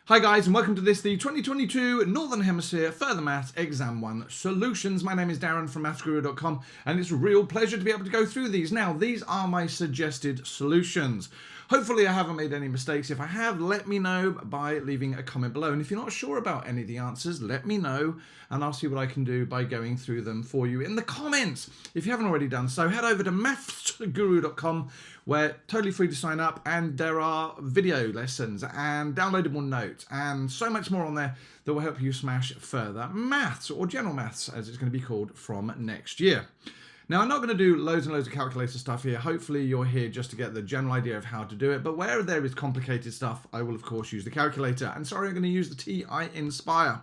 Hi guys, and welcome to the 2022 Northern Hemisphere Further Maths Exam 1 Solutions. My name is Darren from mathsguru.com and it's a real pleasure to be able to go through these. Now, these are my suggested solutions. Hopefully I haven't made any mistakes. If I have, let me know by leaving a comment below. And if you're not sure about any of the answers, let me know and I'll see what I can do by going through them for you in the comments. If you haven't already done so, head over to mathsguru.com, where totally free to sign up, and there are video lessons and downloadable notes and so much more on there that will help you smash further maths, or general maths as it's going to be called from next year. Now, I'm not going to do loads and loads of calculator stuff here. Hopefully you're here just to get the general idea of how to do it, but where there is complicated stuff, I will of course use the calculator. And sorry, I'm going to use the TI Inspire.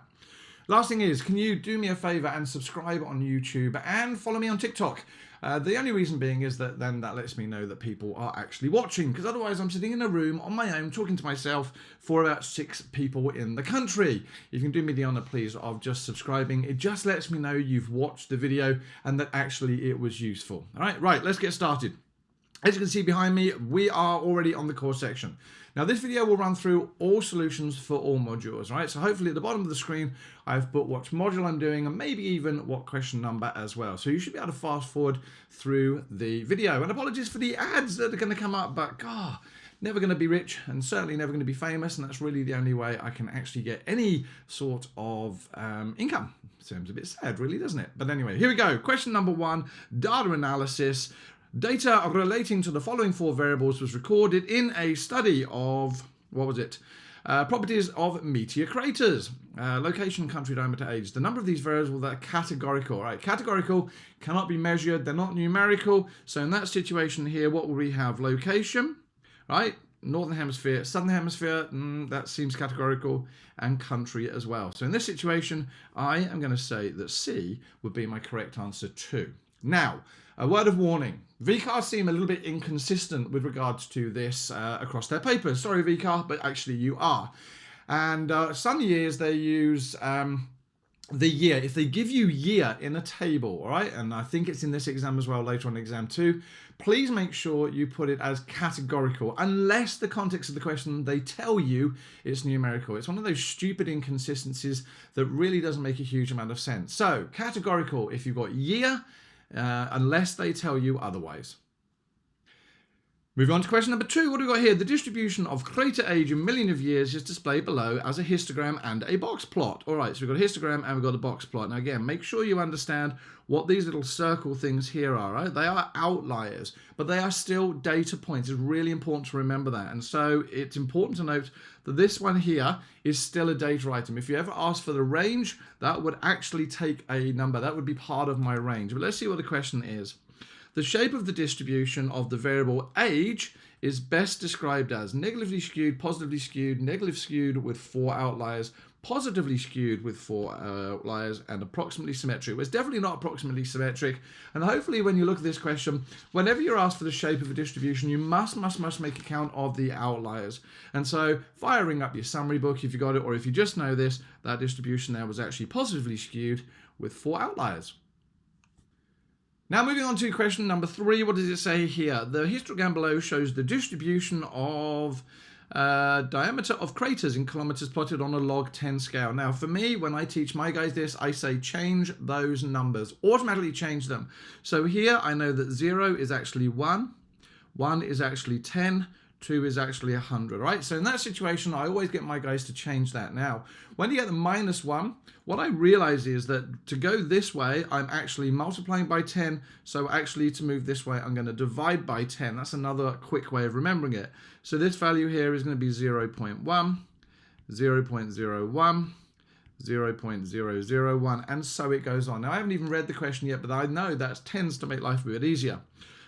Last thing is, can you do me a favor and subscribe on YouTube and follow me on TikTok? The only reason being is that then that lets me know that people are actually watching, because otherwise I'm sitting in a room on my own talking to myself for about 6 people in the country. If you can do me the honor, please, of just subscribing, it just lets me know you've watched the video and that actually it was useful. All right, let's get started. As you can see behind me, we are already on the course section. Now, this video will run through all solutions for all modules, right? So hopefully at the bottom of the screen, I've put what module I'm doing and maybe even what question number as well. So you should be able to fast forward through the video. And apologies for the ads that are going to come up, but God, never going to be rich and certainly never going to be famous. And that's really the only way I can actually get any sort of income. Seems a bit sad, really, doesn't it? But anyway, here we go. Question number 1, data analysis. Data relating to the following 4 variables was recorded in a study of, what was it? Properties of meteor craters. Location, country, diameter, age. The number of these variables that are categorical, right? Categorical cannot be measured. They're not numerical. So in that situation here, what will we have? Location, right? Northern hemisphere, southern hemisphere, that seems categorical, and country as well. So in this situation, I am going to say that C would be my correct answer too. Now, a word of warning. VCAA seem a little bit inconsistent with regards to this across their papers. Sorry, VCAA, but actually you are. And some years they use the year. If they give you year in a table, all right, and I think it's in this exam as well, later on exam 2, please make sure you put it as categorical, unless the context of the question they tell you it's numerical. It's one of those stupid inconsistencies that really doesn't make a huge amount of sense. So, categorical if you've got year, unless they tell you otherwise. Moving on to question number 2, what do we got here? The distribution of crater age in millions of years is displayed below as a histogram and a box plot. All right, so we've got a histogram and we've got a box plot. Now again, make sure you understand what these little circle things here are, right? They are outliers, but they are still data points. It's really important to remember that. And so it's important to note that this one here is still a data item. If you ever ask for the range, that would actually take a number. That would be part of my range. But let's see what the question is. The shape of the distribution of the variable age is best described as negatively skewed, positively skewed, negative skewed with 4 outliers, positively skewed with 4 outliers, and approximately symmetric. Well, it's definitely not approximately symmetric. And hopefully when you look at this question, whenever you're asked for the shape of a distribution, you must make account of the outliers. And so firing up your summary book if you got it, or if you just know this, that distribution there was actually positively skewed with 4 outliers. Now moving on to question number 3, what does it say here? The histogram below shows the distribution of diameter of craters in kilometers plotted on a log 10 scale. Now for me, when I teach my guys this, I say change those numbers, automatically change them. So here I know that 0 is actually 1, 1 is actually 10, 2 is actually 100, right? So in that situation, I always get my guys to change that. Now, when you get the -1, what I realize is that to go this way, I'm actually multiplying by 10. So actually to move this way, I'm going to divide by 10. That's another quick way of remembering it. So this value here is going to be 0.1, 0.01, 0.001, and so it goes on. Now, I haven't even read the question yet, but I know that tends to make life a bit easier.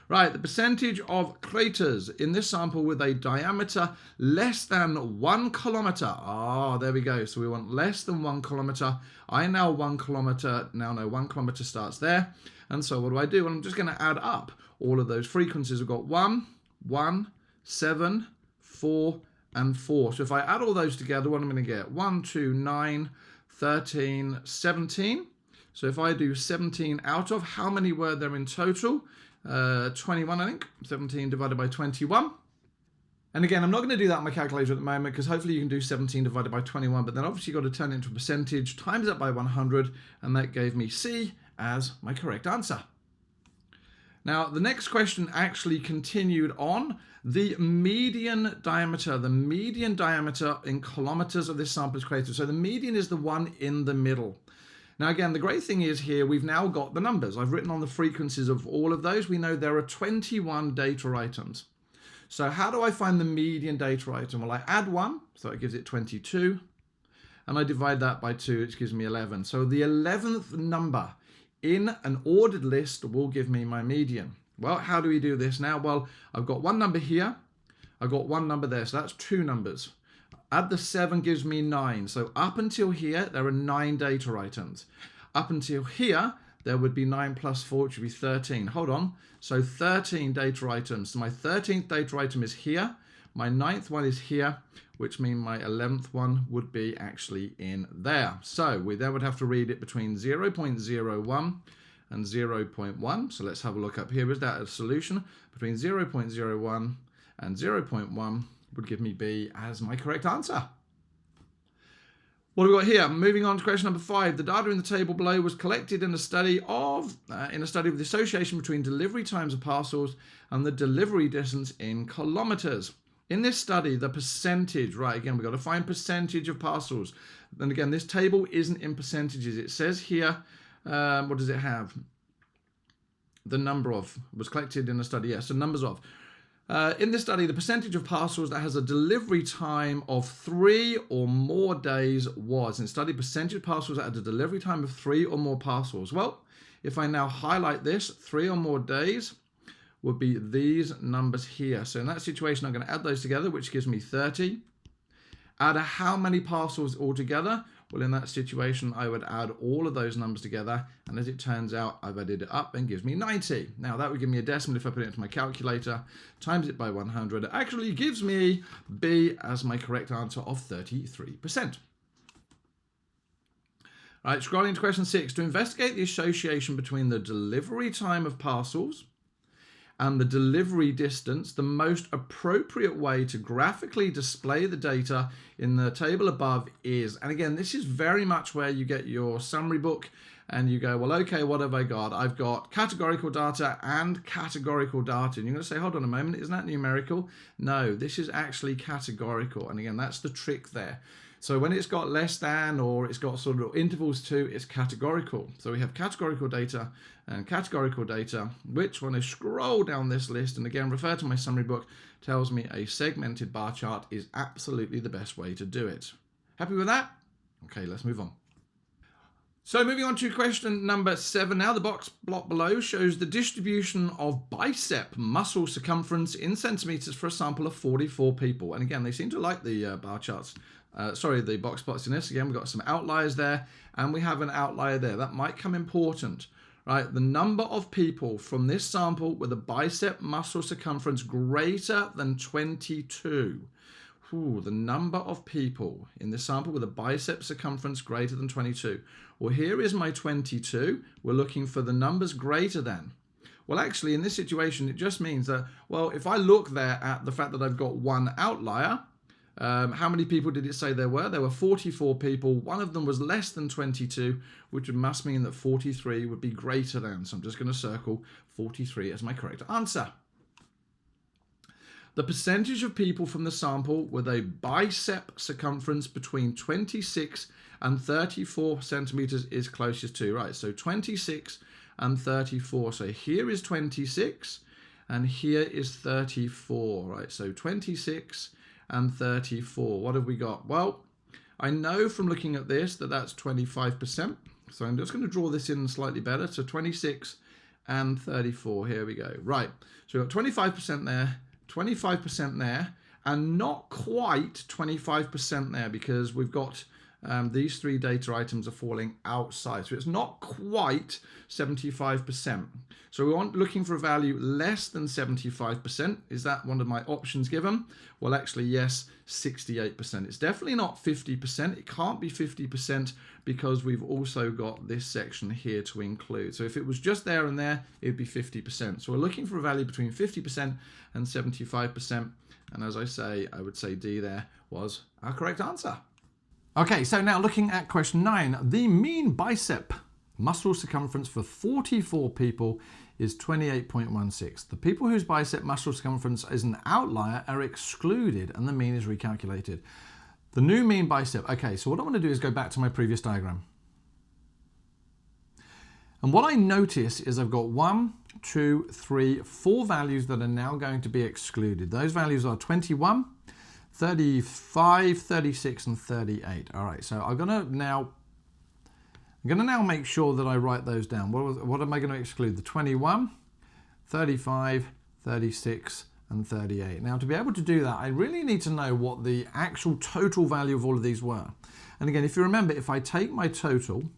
Right, the percentage of craters in this sample with a diameter less than 1 kilometer. Ah, there we go. So we want less than 1 kilometer. I know 1 kilometer. Now know 1 kilometer starts there. And so what do? Well, I'm just going to add up all of those frequencies. We've got 1, 1, 7, 4, and 4. So if I add all those together, what I'm going to get? 1, 2, 9, 13, 17. So if I do 17 out of, how many were there in total? 21, I think. 17 divided by 21. And again, I'm not going to do that on my calculator at the moment because hopefully you can do 17 divided by 21, but then obviously you've got to turn it into a percentage, times that by 100, and that gave me C as my correct answer. Now, the next question actually continued on the median diameter. The median diameter in kilometers of this sample is created. So the median is the one in the middle. Now, again, the great thing is here, we've now got the numbers. I've written on the frequencies of all of those. We know there are 21 data items. So how do I find the median data item? Well, I add 1, so it gives it 22. And I divide that by 2, which gives me 11. So the 11th number in an ordered list will give me my median. Well, how do we do this now? Well, I've got one number here. I've got one number there, so that's 2 numbers. Add the 7 gives me 9. So up until here, there are 9 data items. Up until here, there would be 9 plus 4, which would be 13. Hold on. So 13 data items. So my 13th data item is here. My 9th one is here, which means my 11th one would be actually in there. So we then would have to read it between 0.01 and 0.1. So let's have a look up here. Is that a solution? Between 0.01 and 0.1 would give me B as my correct answer. What have we got here? Moving on to question number 5. The data in the table below was collected in a study of the association between delivery times of parcels and the delivery distance in kilometers. In this study, the percentage, right, again, we've got to find percentage of parcels. And again, this table isn't in percentages. It says here, what does it have? The number of was collected in a study. Yes, so numbers of. In this study, the percentage of parcels that has a delivery time of 3 or more days was. In study, percentage of parcels that had a delivery time of 3 or more parcels. Well, if I now highlight this, 3 or more days would be these numbers here. So in that situation, I'm going to add those together, which gives me 30. Add how many parcels altogether? Well, in that situation, I would add all of those numbers together. And as it turns out, I've added it up and gives me 90. Now, that would give me a decimal if I put it into my calculator, times it by 100. It actually gives me B as my correct answer of 33%. All right, scrolling to question 6. To investigate the association between the delivery time of parcels and the delivery distance, the most appropriate way to graphically display the data in the table above is, and again, this is very much where you get your summary book and you go, well, okay, what have I got? I've got categorical data and categorical data. And you're going to say, hold on a moment, isn't that numerical? No, this is actually categorical. And again, that's the trick there. So when it's got less than or it's got sort of intervals to, it's categorical. So we have categorical data and categorical data, which when I scroll down this list, and again, refer to my summary book, tells me a segmented bar chart is absolutely the best way to do it. Happy with that? Okay, let's move on. So moving on to question number 7 now. The box block below shows the distribution of bicep muscle circumference in centimeters for a sample of 44 people. And again, they seem to like the bar charts. The box plots in this. Again, we've got some outliers there, and we have an outlier there. That might come important, right? The number of people from this sample with a bicep muscle circumference greater than 22. Ooh, the number of people in this sample with a bicep circumference greater than 22. Well, here is my 22. We're looking for the numbers greater than. Well, actually, in this situation, it just means that, well, if I look there at the fact that I've got one outlier, how many people did it say there were? There were 44 people. One of them was less than 22, which must mean that 43 would be greater than. So I'm just going to circle 43 as my correct answer. The percentage of people from the sample with a bicep circumference between 26 and 34 centimeters is closest to, right? So 26 and 34. So here is 26 and here is 34, right? So 26 and 34. What have we got? Well, I know from looking at this that that's 25%. So I'm just going to draw this in slightly better. So 26 and 34. Here we go. Right. So we've got 25% there, 25% there, and not quite 25% there because we've got these three data items are falling outside. So it's not quite 75%. So we want looking for a value less than 75%. Is that one of my options given? Well, actually, yes, 68%. It's definitely not 50%. It can't be 50% because we've also got this section here to include. So if it was just there and there, it'd be 50%. So we're looking for a value between 50% and 75%. And as I say, I would say D there was our correct answer. Okay, so now looking at question 9, the mean bicep muscle circumference for 44 people is 28.16. The people whose bicep muscle circumference is an outlier are excluded and the mean is recalculated. The new mean bicep. Okay, so what I want to do is go back to my previous diagram. And what I notice is I've got 1, 2, 3, 4 values that are now going to be excluded. Those values are 21, 35, 36, and 38. All right, so I'm gonna now make sure that I write those down. What am I going to exclude? The 21, 35, 36, and 38. Now, to be able to do that, I really need to know what the actual total value of all of these were. And again, if you remember, if I take my total,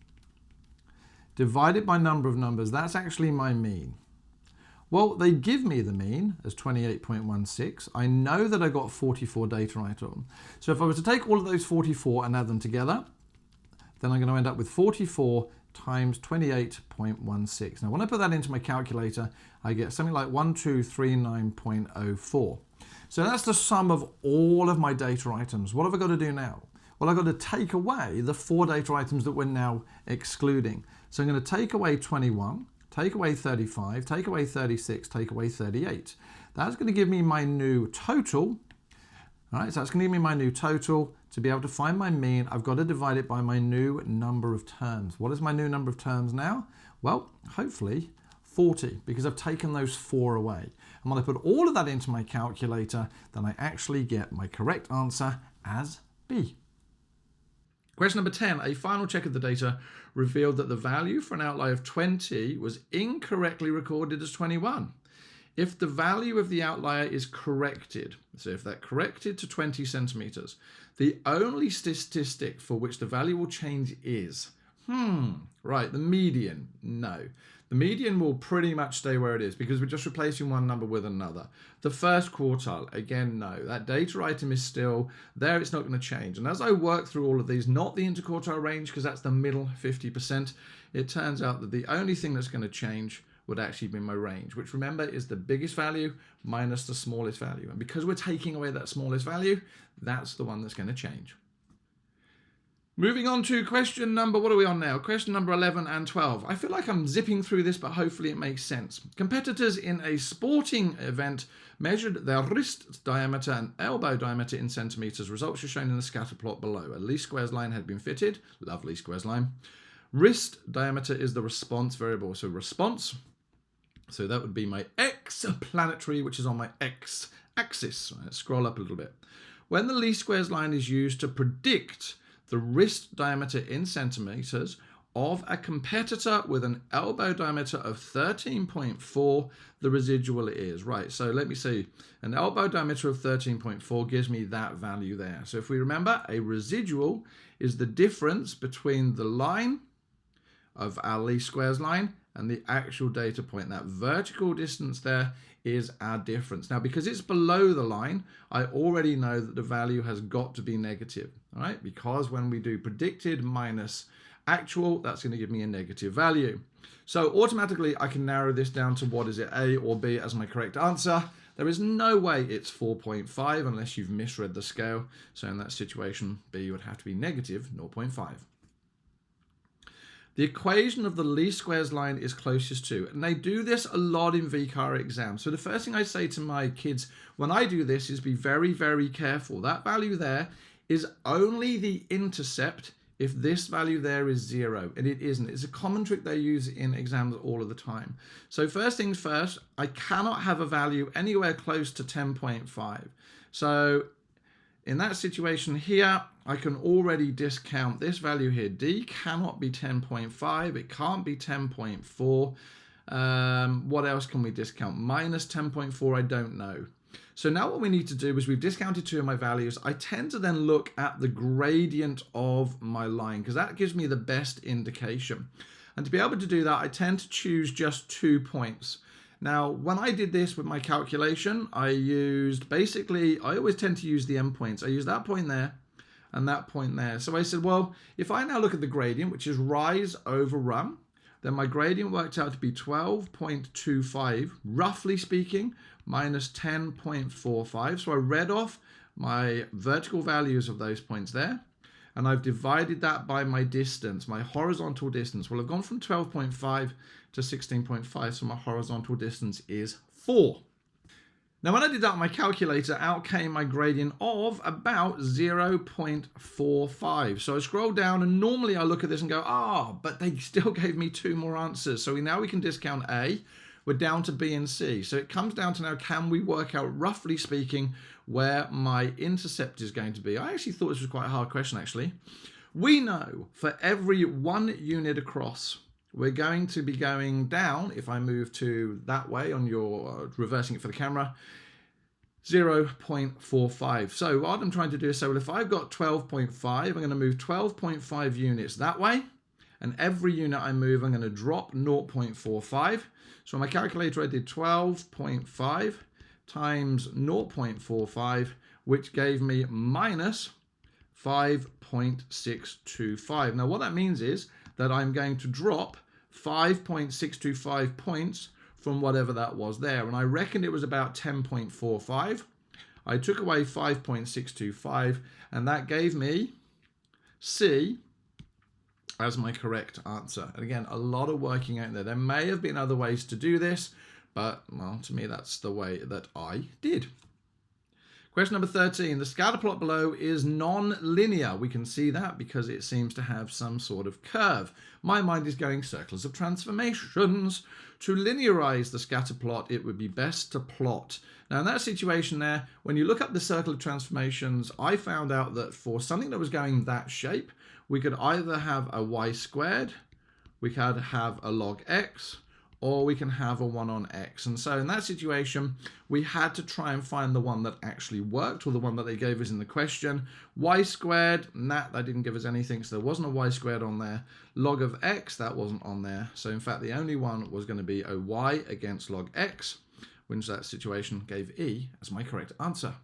divide it by number of numbers, that's actually my mean. Well, they give me the mean as 28.16. I know that I got 44 data items. So if I was to take all of those 44 and add them together, then I'm going to end up with 44 times 28.16. Now, when I put that into my calculator, I get something like 1239.04. So that's the sum of all of my data items. What have I got to do now? Well, I've got to take away the 4 data items that we're now excluding. So I'm going to take away 21, take away 35, take away 36, take away 38. That's going to give me my new total. All right, so that's going to give me my new total. To be able to find my mean, I've got to divide it by my new number of terms. What is my new number of terms now? Well, hopefully 40, because I've taken those 4 away. And when I put all of that into my calculator, then I actually get my correct answer as B. Question number 10, a final check of the data revealed that the value for an outlier of 20 was incorrectly recorded as 21. If the value of the outlier is corrected, so if that corrected to 20 centimeters, the only statistic for which the value will change is, right, the median. No. The median will pretty much stay where it is because we're just replacing one number with another. The first quartile, again, no. That data item is still there. It's not going to change. And as I work through all of these, not the interquartile range because that's the middle 50%, it turns out that the only thing that's going to change would actually be my range, which remember is the biggest value minus the smallest value. And because we're taking away that smallest value, that's the one that's going to change. Moving on to question number, what are we on now? Question number 11 and 12. I feel like I'm zipping through this, but hopefully it makes sense. Competitors in a sporting event measured their wrist diameter and elbow diameter in centimeters. Results are shown in the scatter plot below. A least squares line had been fitted. Lovely squares line. Wrist diameter is the response variable. So response. So that would be my x planetary, which is on my x axis. Let's scroll up a little bit. When the least squares line is used to predict the wrist diameter in centimeters of a competitor with an elbow diameter of 13.4, the residual is. Right, so let me see. An elbow diameter of 13.4 gives me that value there. So if we remember, a residual is the difference between the line of our least squares line and the actual data point. That vertical distance there is our difference. Now, because it's below the line, I already know that the value has got to be negative, all right? Because when we do predicted minus actual, that's going to give me a negative value. So automatically, I can narrow this down to what is it, A or B as my correct answer. There is no way it's 4.5 unless you've misread the scale. So in that situation, B would have to be negative 0.5. The equation of the least squares line is closest to, and they do this a lot in VCAA exams. So the first thing I say to my kids when I do this is be very, very careful. That value there is only the intercept if this value there is 0, and it isn't. It's a common trick they use in exams all of the time. So first things first, I cannot have a value anywhere close to 10.5. So in that situation here, I can already discount this value here. D cannot be 10.5. It can't be 10.4. What else can we discount? Minus 10.4, I don't know. So now what we need to do is we've discounted 2 of my values. I tend to then look at the gradient of my line because that gives me the best indication. And to be able to do that, I tend to choose just 2 points. Now, when I did this with my calculation, I used basically, I always tend to use the endpoints. I use that point there and that point there. So I said, well, if I now look at the gradient, which is rise over run, then my gradient worked out to be 12.25, roughly speaking, minus 10.45. So I read off my vertical values of those points there, and I've divided that by my distance, my horizontal distance. Well, I've gone from 12.5 to 16.5, so my horizontal distance is 4. Now, when I did that on my calculator, out came my gradient of about 0.45. So I scroll down, and normally I look at this and go, but they still gave me 2 more answers. So now we can discount A. We're down to B and C. So it comes down to now, can we work out, roughly speaking, where my intercept is going to be? I actually thought this was quite a hard question, actually. We know for every 1 unit across, we're going to be going down, if I move to that way on your reversing it for the camera, 0.45. So what I'm trying to do is say, well, if I've got 12.5, I'm going to move 12.5 units that way. And every unit I move, I'm going to drop 0.45. So on my calculator, I did 12.5 times 0.45, which gave me minus 5.625. Now, what that means is that I'm going to drop 5.625 points from whatever that was there. And I reckoned it was about 10.45. I took away 5.625, and that gave me C as my correct answer. And again, a lot of working out there. There may have been other ways to do this, but, well, to me, that's the way that I did. Question number 13. The scatter plot below is non-linear. We can see that because it seems to have some sort of curve. My mind is going circles of transformations. To linearize the scatter plot, it would be best to plot. Now, in that situation there, when you look up the circle of transformations, I found out that for something that was going that shape, we could either have a y squared, we could have a log x, or we can have a 1 on x. And so in that situation, we had to try and find the one that actually worked, or the one that they gave us in the question. Y squared, that didn't give us anything, so there wasn't a y squared on there. Log of x, that wasn't on there. So in fact, the only one was going to be a y against log x, which that situation gave E as my correct answer.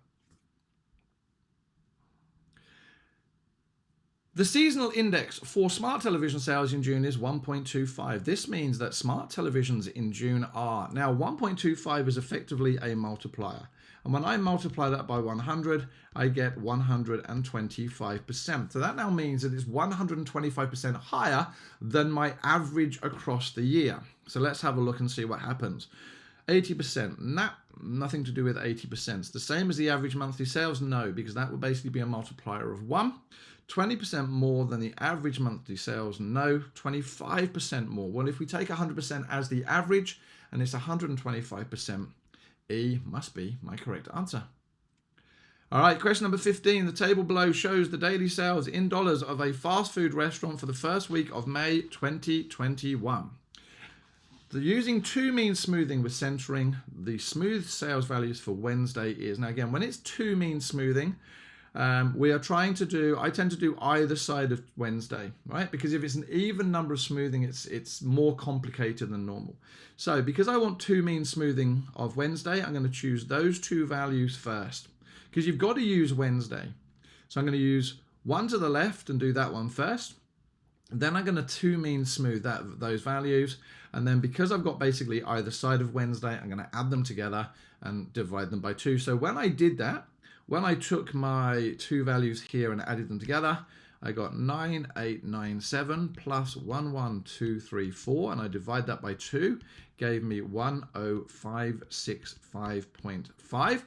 The seasonal index for smart television sales in June is 1.25. This means that smart televisions in June are, now 1.25 is effectively a multiplier. And when I multiply that by 100, I get 125%. So that now means that it's 125% higher than my average across the year. So let's have a look and see what happens. 80%, nothing to do with 80%. It's the same as the average monthly sales? No, because that would basically be a multiplier of 1. 20% more than the average monthly sales? No. 25% more? Well, if we take 100% as the average and it's 125%, E must be my correct answer. All right, question number 15. The table below shows the daily sales in dollars of a fast food restaurant for the first week of May 2021. Using 2 mean smoothing with centering, the smooth sales values for Wednesday is, now again, when it's 2 mean smoothing, we are trying to do, I tend to do either side of Wednesday, right? Because if it's an even number of smoothing, it's more complicated than normal. So because I want 2 mean smoothing of Wednesday, I'm going to choose those 2 values first, because you've got to use Wednesday. So I'm going to use 1 to the left and do that one first. Then I'm going to 2 mean smooth those values. And then because I've got basically either side of Wednesday, I'm going to add them together and divide them by 2. So when I did that, when I took my 2 values here and added them together, I got 9897 plus 11234, and I divide that by 2, gave me 10565.5.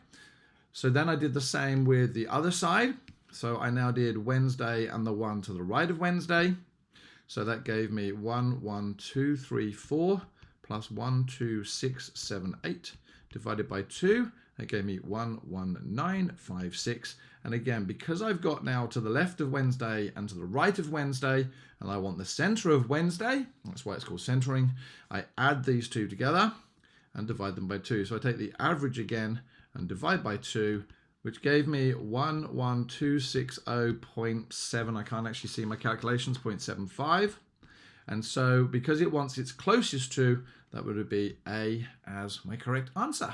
So then I did the same with the other side. So I now did Wednesday and the 1 to the right of Wednesday. So that gave me 11234 plus 12678 divided by 2. That gave me 11956. And again, because I've got now to the left of Wednesday and to the right of Wednesday, and I want the center of Wednesday, that's why it's called centering, I add these 2 together, and divide them by 2. So I take the average again and divide by 2, which gave me 11260.7. I can't actually see my calculations, 0.75. And so because it wants its closest to, that would be A as my correct answer.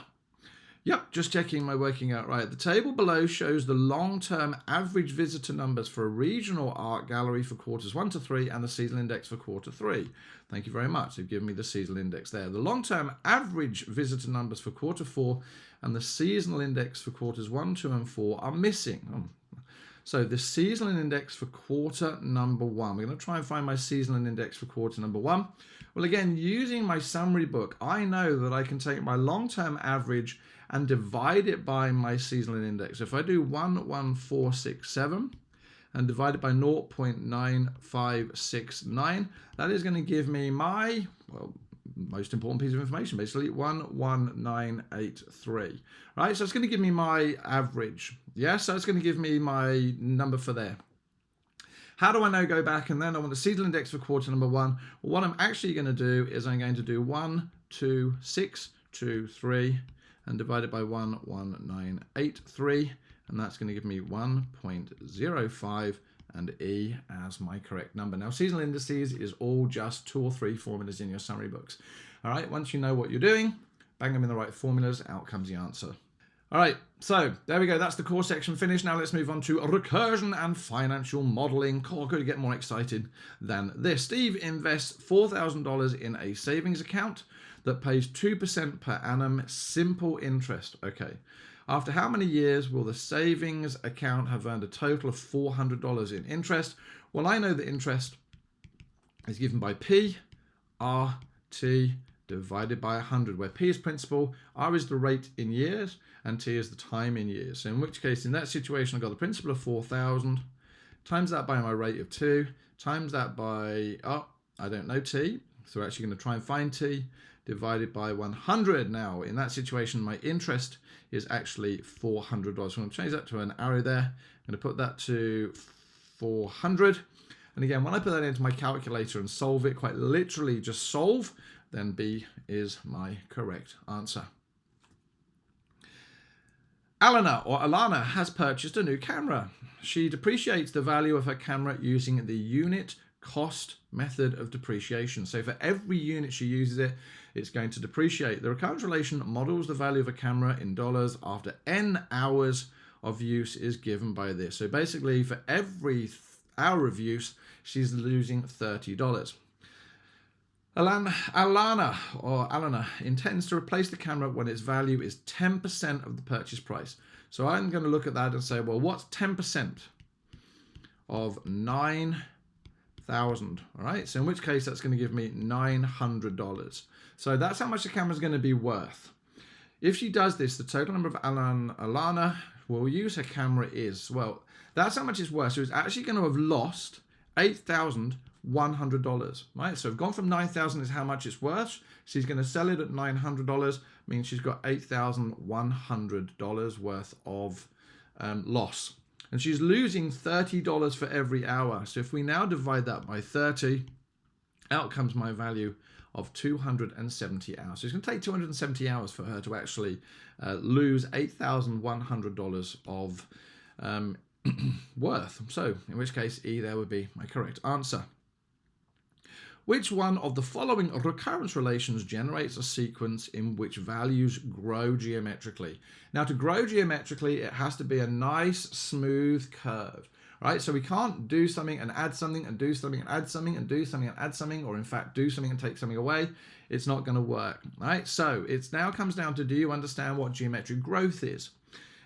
Yep, just checking my working out right. The table below shows the long-term average visitor numbers for a regional art gallery for quarters 1 to 3 and the seasonal index for quarter 3. Thank you very much. They've given me the seasonal index there. The long-term average visitor numbers for quarter 4 and the seasonal index for quarters 1, 2, and 4 are missing. So the seasonal index for quarter number 1. We're going to try and find my seasonal index for quarter number 1. Well, again, using my summary book, I know that I can take my long-term average and divide it by my seasonal index. If I do 11467 and divide it by 0.9569, that is going to give me my, well, most important piece of information, basically 11983. Right, so it's going to give me my average. Yeah, so it's going to give me my number for there. How do I now go back and then I want the seasonal index for quarter number 1? Well, what I'm actually going to do is I'm going to do 12623 and divide it by 11983, and that's going to give me 1.05 and E as my correct number. Now, seasonal indices is all just 2 or 3 formulas in your summary books. All right, once you know what you're doing, bang them in the right formulas, out comes the answer. All right, so there we go. That's the core section finished. Now let's move on to recursion and financial modeling. Cool, could get more excited than this. Steve invests $4,000 in a savings account that pays 2% per annum simple interest. Okay. After how many years will the savings account have earned a total of $400 in interest? Well, I know that interest is given by P, R, T divided by 100, where P is principal, R is the rate in years, and T is the time in years. So in which case, in that situation, I've got the principal of 4,000, times that by my rate of 2, times that by, I don't know T, so we're actually going to try and find T, divided by 100. Now, in that situation, my interest is actually $400. So I'm going to change that to an arrow there. I'm going to put that to 400. And again, when I put that into my calculator and solve it, quite literally just solve, then B is my correct answer. Alana has purchased a new camera. She depreciates the value of her camera using the unit cost method of depreciation. So for every unit she uses it, it's going to depreciate. The recurrence relation models the value of a camera in dollars after N hours of use is given by this. So basically for every hour of use, she's losing $30. Alana intends to replace the camera when its value is 10% of the purchase price. So I'm going to look at that and say, well, what's 10% of 9,000? All right, so in which case that's going to give me $900. So that's how much the camera is going to be worth. If she does this, the total number of Alana will use her camera is, well, that's how much it's worth. So it's actually going to have lost $8,100, right? So we've gone from 9,000 is how much it's worth. She's going to sell it at $900, means she's got $8,100 worth of loss. And she's losing $30 for every hour. So if we now divide that by 30, out comes my value of 270 hours. So it's going to take 270 hours for her to actually lose $8,100 of worth. So in which case E there would be my correct answer. Which one of the following recurrence relations generates a sequence in which values grow geometrically? Now, to grow geometrically, it has to be a nice, smooth curve, right? So we can't do something and add something and do something and add something and do something and add something, or in fact, do something and take something away. It's not going to work, right? So it now comes down to, do you understand what geometric growth is?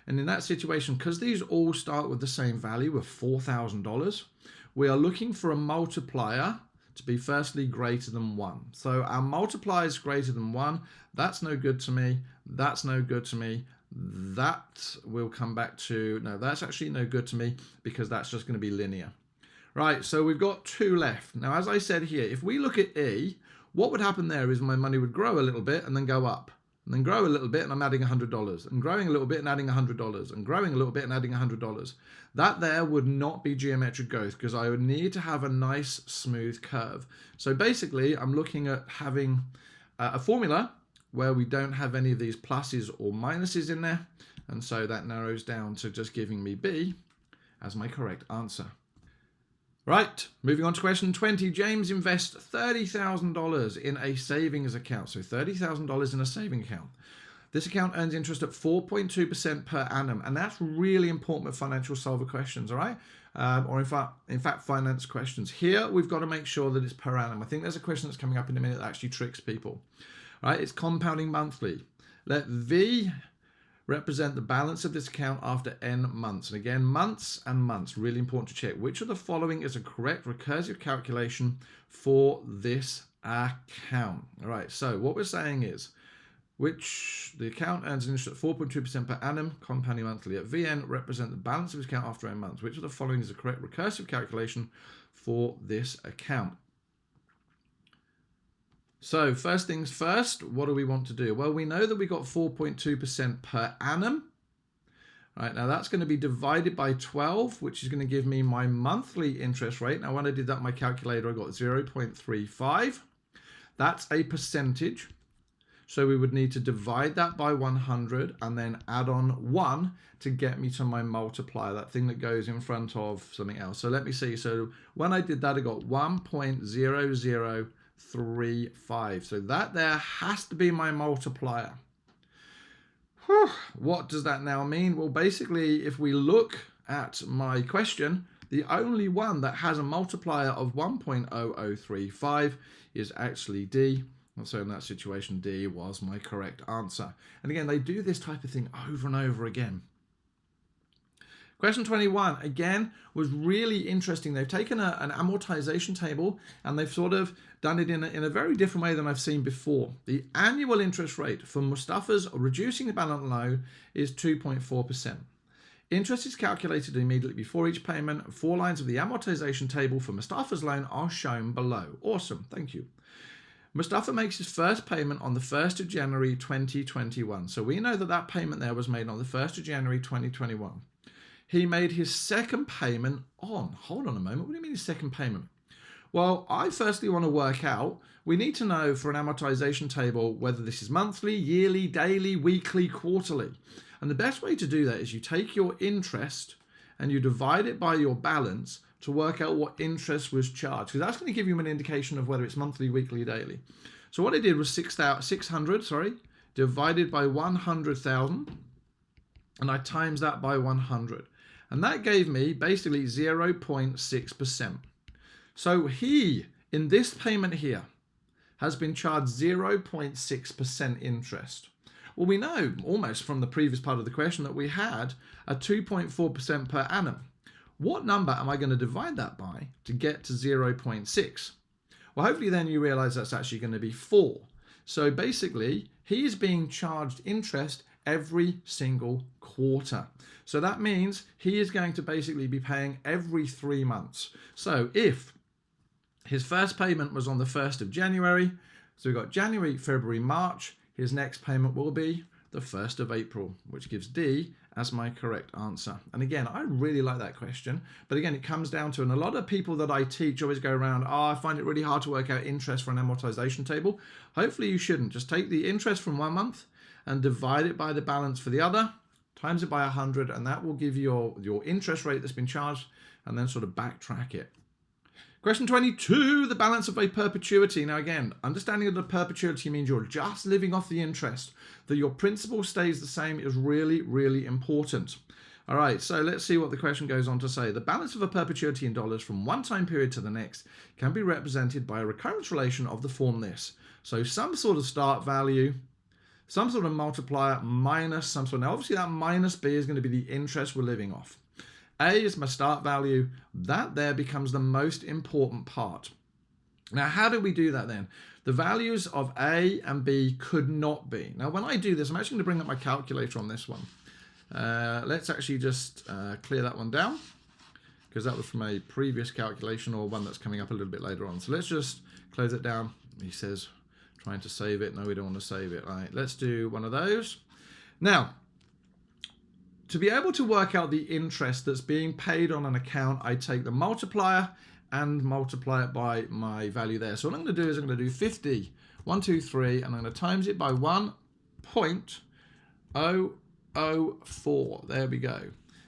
And in that situation, because these all start with the same value of $4,000, we are looking for a multiplier to be firstly greater than 1. So our multiplier is greater than 1. That's no good to me. That's no good to me. That will come back to, no, that's actually no good to me because that's just going to be linear. Right, so we've got 2 left. Now, as I said here, if we look at E, what would happen there is my money would grow a little bit and then go up. And then grow a little bit and I'm adding $100, and growing a little bit and adding $100, and growing a little bit and adding $100. That there would not be geometric growth because I would need to have a nice smooth curve. So basically I'm looking at having a formula where we don't have any of these pluses or minuses in there. And so that narrows down to just giving me B as my correct answer. Right, moving on to question 20. James invests $30,000 in a savings account. So $30,000 in a saving account. This account earns interest at 4.2% per annum. And that's really important with financial solver questions, all right? Or in fact, finance questions. Here, we've got to make sure that it's per annum. I think there's a question that's coming up in a minute that actually tricks people. All right, it's compounding monthly. Let V represent the balance of this account after n months. And again, months and months, really important to check. Which of the following is a correct recursive calculation for this account? All right, so what we're saying is, which the account earns an interest at 4.2% per annum, compounding monthly. At Vn, represent the balance of this account after n months. Which of the following is the correct recursive calculation for this account? So first things first, what do we want to do? Well, we know that we got 4.2% per annum. All right, now that's going to be divided by 12, which is going to give me my monthly interest rate. Now, when I did that in my calculator, I got 0.35. That's a percentage. So we would need to divide that by 100 and then add on 1 to get me to my multiplier, that thing that goes in front of something else. So let me see. So when I did that, I got 1.0035. So that there has to be my multiplier. Whew. What does that now mean? Well, basically, if we look at my question, the only one that has a multiplier of 1.0035 is actually D. And so in that situation, D was my correct answer. And again, they do this type of thing over and over again. Question 21, again, was really interesting. They've taken an amortization table and they've sort of done it in a very different way than I've seen before. The annual interest rate for Mustafa's reducing the balance loan is 2.4%. Interest is calculated immediately before each payment. 4 lines of the amortization table for Mustafa's loan are shown below. Awesome, thank you. Mustafa makes his first payment on the 1st of January 2021. So we know that that payment there was made on the 1st of January 2021. He made his second payment on, hold on a moment, what do you mean his second payment? Well, I firstly want to work out, we need to know for an amortization table whether this is monthly, yearly, daily, weekly, quarterly. And the best way to do that is you take your interest and you divide it by your balance to work out what interest was charged, because that's going to give you an indication of whether it's monthly, weekly, daily. So what I did was 600, divided by 100,000, and I times that by 100. And that gave me basically 0.6%. So he, in this payment here, has been charged 0.6% interest. Well, we know almost from the previous part of the question that we had a 2.4% per annum. What number am I going to divide that by to get to 0.6? Well, hopefully then you realize that's actually going to be 4. So basically, he is being charged interest every single quarter. So that means he is going to basically be paying every 3 months. So if his first payment was on the 1st of January, so we've got January, February, March, his next payment will be the 1st of April, which gives D as my correct answer. And again, I really like that question. But again, it comes down to, and a lot of people that I teach always go around, I find it really hard to work out interest for an amortization table. Hopefully you shouldn't. Just take the interest from 1 month and divide it by the balance for the other, times it by 100, and that will give you your interest rate that's been charged, and then sort of backtrack it. Question 22, the balance of a perpetuity. Now again, understanding that a perpetuity means you're just living off the interest. That your principal stays the same is really, really important. All right, so let's see what the question goes on to say. The balance of a perpetuity in dollars from one time period to the next can be represented by a recurrence relation of the form this. So some sort of start value, some sort of multiplier minus some sort. Now obviously that minus B is going to be the interest we're living off. A is my start value. That there becomes the most important part. Now, how do we do that then? The values of A and B could not be. Now, when I do this, I'm actually going to bring up my calculator on this one. Let's actually just clear that one down, because that was from a previous calculation or one that's coming up a little bit later on. So let's just close it down. He says, trying to save it. No, we don't want to save it. All right, let's do one of those. Now, to be able to work out the interest that's being paid on an account, I take the multiplier and multiply it by my value there. So what I'm going to do is I'm going to do 50 123, and I'm going to times it by 1.004. There we go.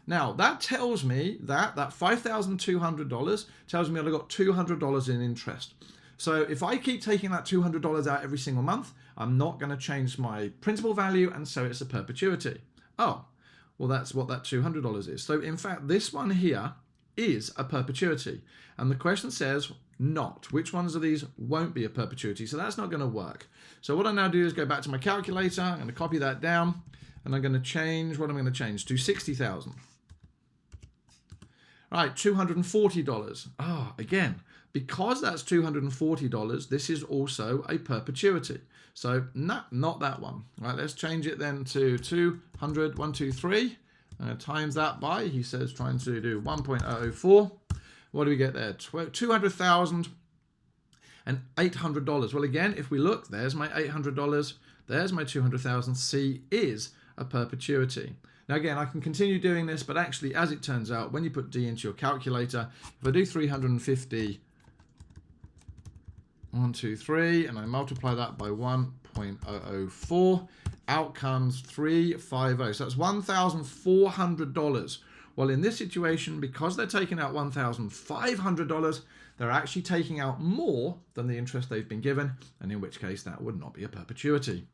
Now, that tells me that $5,200 tells me I've got $200 in interest. So if I keep taking that $200 out every single month, I'm not going to change my principal value, and so it's a perpetuity. Oh, well, that's what that $200 is. So in fact, this one here is a perpetuity. And the question says not. Which ones of these won't be a perpetuity? So that's not going to work. So what I now do is go back to my calculator. I'm going to copy that down, and I'm going to change, what am I going to change? To 60,000. Right, $240. Again, because that's $240, this is also a perpetuity. So not that one. Right, let's change it then to 200, 123. Times that by, he says, trying to do 1.004. What do we get there? $200,000 and $800. Well, again, if we look, there's my $800. There's my $200,000. C is a perpetuity. Now, again, I can continue doing this, but actually, as it turns out, when you put D into your calculator, if I do 350, 1, 2, 3, and I multiply that by 1.004, out comes 350. So that's $1,400. Well, in this situation, because they're taking out $1,500, they're actually taking out more than the interest they've been given, and in which case that would not be a perpetuity.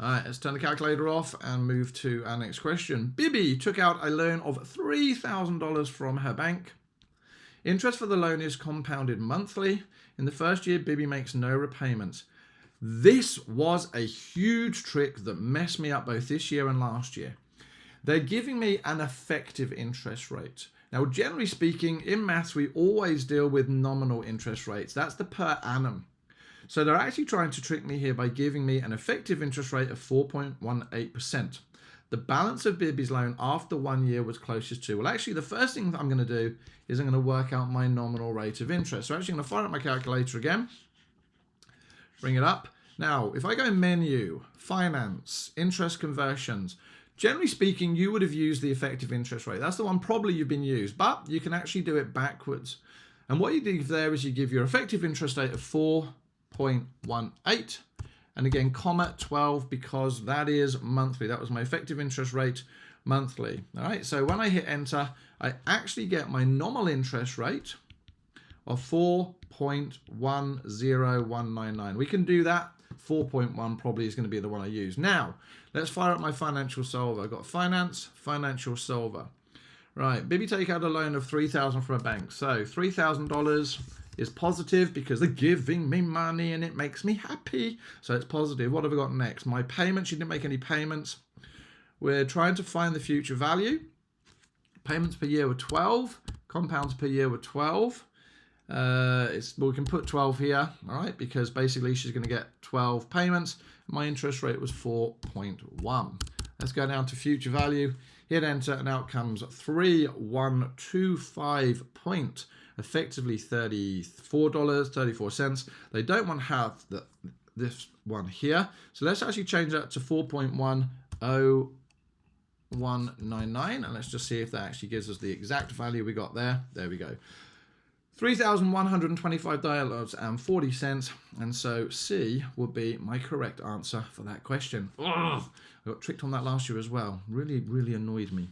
All right, let's turn the calculator off and move to our next question. Bibi took out a loan of $3,000 from her bank. Interest for the loan is compounded monthly. In the first year, Bibi makes no repayments. This was a huge trick that messed me up both this year and last year. They're giving me an effective interest rate. Now, generally speaking, in maths, we always deal with nominal interest rates. That's the per annum. So they're actually trying to trick me here by giving me an effective interest rate of 4.18%. The balance of Bibi's loan after 1 year was closest to, well, actually, the first thing that I'm going to do is I'm going to work out my nominal rate of interest. So actually, I'm going to fire up my calculator again, bring it up. Now, if I go menu, finance, interest conversions, generally speaking, you would have used the effective interest rate. That's the one probably you've been used, but you can actually do it backwards. And what you do there is you give your effective interest rate of 4.18, and again, comma 12, because that is monthly. That was my effective interest rate monthly. All right, so when I hit enter, I actually get my nominal interest rate of 4.10199. We can do that. 4.1 probably is going to be the one I use. Now, let's fire up my financial solver. I've got finance, financial solver. Right, Bibi take out a loan of $3,000 from a bank. So $3,000 is positive because they're giving me money and it makes me happy. So it's positive. What have I got next? My payments, she didn't make any payments. We're trying to find the future value. Payments per year were 12. Compounds per year were 12. Well, we can put 12 here, all right, because basically she's going to get 12 payments. My interest rate was 4.1. Let's go down to future value. Hit enter, and out comes 3125 point, effectively $34.34. They don't want to have this one here, so let's actually change that to 4.10199, and let's just see if that actually gives us the exact value we got there. There we go. $3,125.40, and so C would be my correct answer for that question. Ugh, I got tricked on that last year as well. Really, really annoyed me.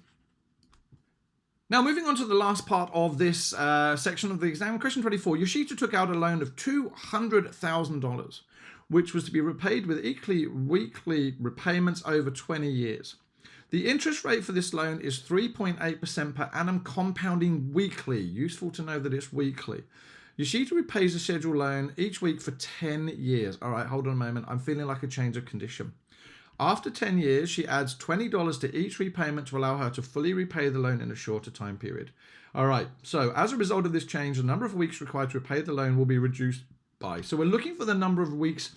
Now, moving on to the last part of this section of the exam, question 24. Yoshito took out a loan of $200,000, which was to be repaid with equally weekly repayments over 20 years. The interest rate for this loan is 3.8% per annum, compounding weekly. Useful to know that it's weekly. Yoshito repays the scheduled loan each week for 10 years. All right, hold on a moment. I'm feeling like a change of condition. After 10 years, she adds $20 to each repayment to allow her to fully repay the loan in a shorter time period. All right, so as a result of this change, the number of weeks required to repay the loan will be reduced by. So we're looking for the number of weeks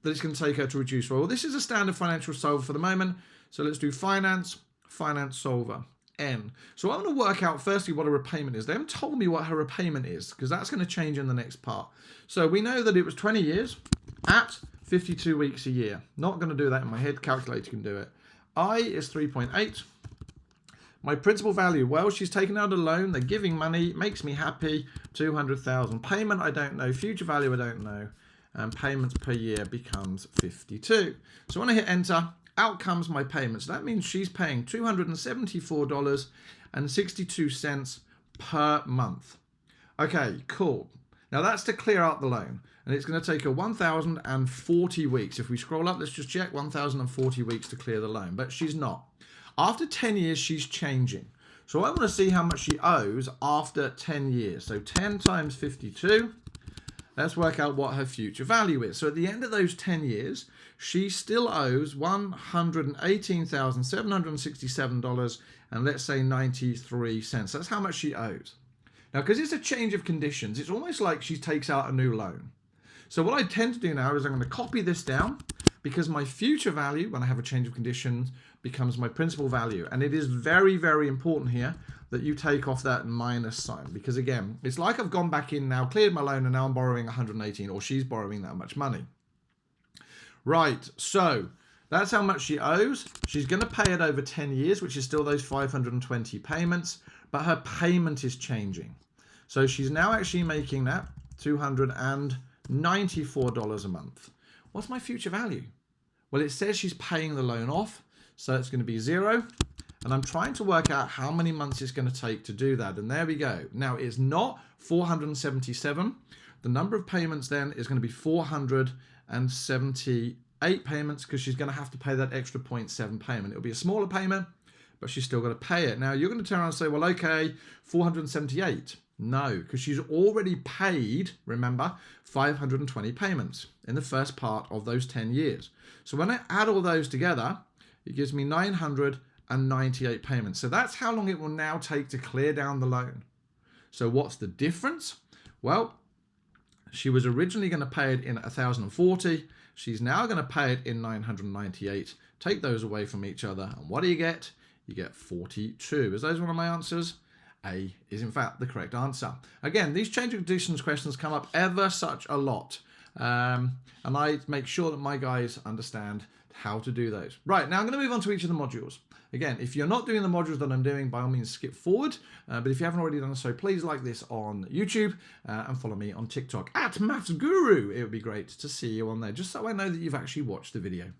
that it's going to take her to reduce. Well, this is a standard financial solver for the moment. So let's do finance, finance solver, N. So I'm going to work out firstly what a repayment is. They haven't told me what her repayment is because that's going to change in the next part. So we know that it was 20 years at 52 weeks a year. Not going to do that in my head. Calculator can do it. I is 3.8. My principal value, well, she's taken out a loan. They're giving money. Makes me happy. 200,000. Payment, I don't know. Future value, I don't know. and payments per year becomes 52. So when I hit enter, out comes my payments. That means she's paying $274.62 per month. Okay, cool. Now that's to clear out the loan, and it's going to take her 1,040 weeks. If we scroll up, let's just check 1,040 weeks to clear the loan, but she's not. After 10 years, she's changing. So I want to see how much she owes after 10 years. So 10 times 52. Let's work out what her future value is. So at the end of those 10 years, she still owes $118,767 and let's say 93 cents. That's how much she owes. Now, because it's a change of conditions, it's almost like she takes out a new loan. So what I tend to do now is I'm going to copy this down because my future value, when I have a change of conditions, becomes my principal value. And it is very, very important here that you take off that minus sign, because again, it's like I've gone back in now, cleared my loan, and now I'm borrowing 118, or she's borrowing that much money. Right, so that's how much she owes. She's going to pay it over 10 years, which is still those 520 payments, but her payment is changing. So she's now actually making that $294 a month. What's my future value? Well, it says she's paying the loan off, so it's going to be 0. And I'm trying to work out how many months it's going to take to do that. And there we go. Now, it's not 477. The number of payments then is going to be 478 payments because she's going to have to pay that extra 0.7 payment. It'll be a smaller payment, but she's still got to pay it. Now, you're going to turn around and say, well, okay, 478. No, because she's already paid, remember, 520 payments in the first part of those 10 years. So when I add all those together, it gives me 998 payments. So that's how long it will now take to clear down the loan. So what's the difference? Well, she was originally going to pay it in 1,040. She's now going to pay it in 998. Take those away from each other. And what do you get? You get 42. Is those one of my answers? A is in fact the correct answer. Again, these change of conditions questions come up ever such a lot. And I make sure that my guys understand how to do those. Right, now I'm going to move on to each of the modules. Again, if you're not doing the modules that I'm doing, by all means skip forward. But if you haven't already done so, please like this on YouTube and follow me on TikTok at Maths Guru. It would be great to see you on there, just so I know that you've actually watched the video.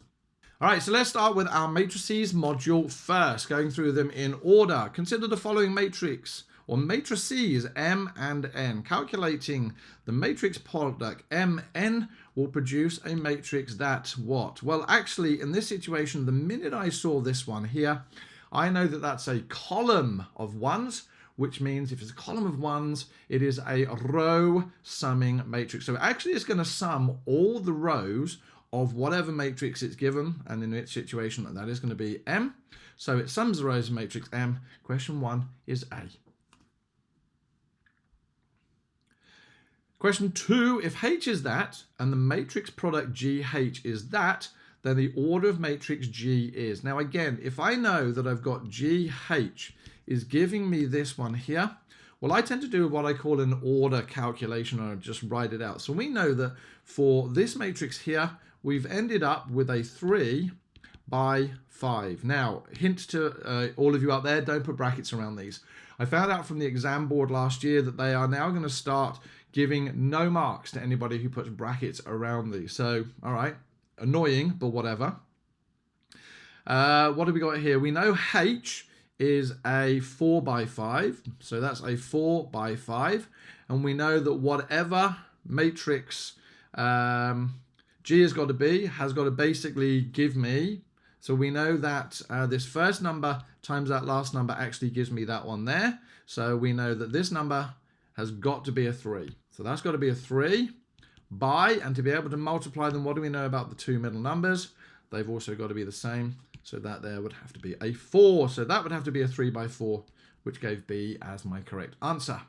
All right, so let's start with our matrices module first, going through them in order. Consider the following matrix, or matrices, M and N. Calculating the matrix product, Mn will produce a matrix that what? Well, actually, in this situation, the minute I saw this one here, I know that that's a column of ones, which means if it's a column of ones, it is a row summing matrix. So actually, it's going to sum all the rows of whatever matrix it's given, and in its situation, that is going to be M. So it sums the rows of matrix M. Question 1 is A. Question 2, if H is that, and the matrix product GH is that, then the order of matrix G is. Now again, if I know that I've got GH is giving me this one here, well, I tend to do what I call an order calculation, or just write it out. So we know that for this matrix here, we've ended up with a 3 by 5. Now, hint to all of you out there, don't put brackets around these. I found out from the exam board last year that they are now going to start giving no marks to anybody who puts brackets around these. So, all right, annoying, but whatever. What have we got here? We know H is a 4 by 5. So that's a 4 by 5. And we know that whatever matrix G has got to basically give me. So we know that this first number times that last number actually gives me that one there. So we know that this number has got to be a 3. So that's got to be a 3 by, and to be able to multiply them, what do we know about the two middle numbers? They've also got to be the same. So that there would have to be a 4. So that would have to be a 3 by 4, which gave B as my correct answer.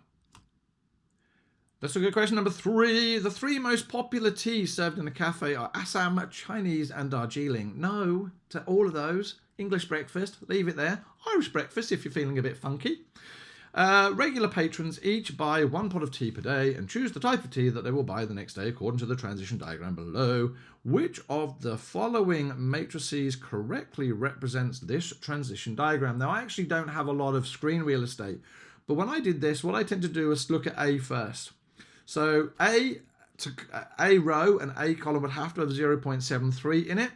Let's look at question number 3. The 3 most popular teas served in a cafe are Assam, Chinese, and Darjeeling. No to all of those. English breakfast, leave it there. Irish breakfast if you're feeling a bit funky. Regular patrons each buy 1 pot of tea per day and choose the type of tea that they will buy the next day according to the transition diagram below. Which of the following matrices correctly represents this transition diagram? Now, I actually don't have a lot of screen real estate, but when I did this, what I tend to do is look at A first. So A a row and a column would have to have 0.73 in it.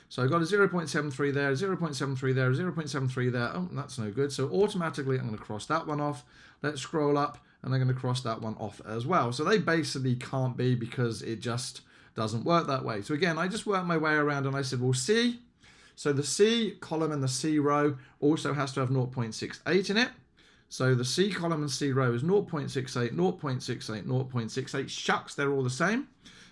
So I've got a 0.73 there, 0.73 there, 0.73 there. Oh, that's no good. So automatically I'm going to cross that one off. Let's scroll up and I'm going to cross that one off as well. So they basically can't be because it just doesn't work that way. So again, I just worked my way around and I said, well, C. So the C column and the C row also has to have 0.68 in it. So the C column and C row is 0.68, 0.68, 0.68. Shucks, they're all the same.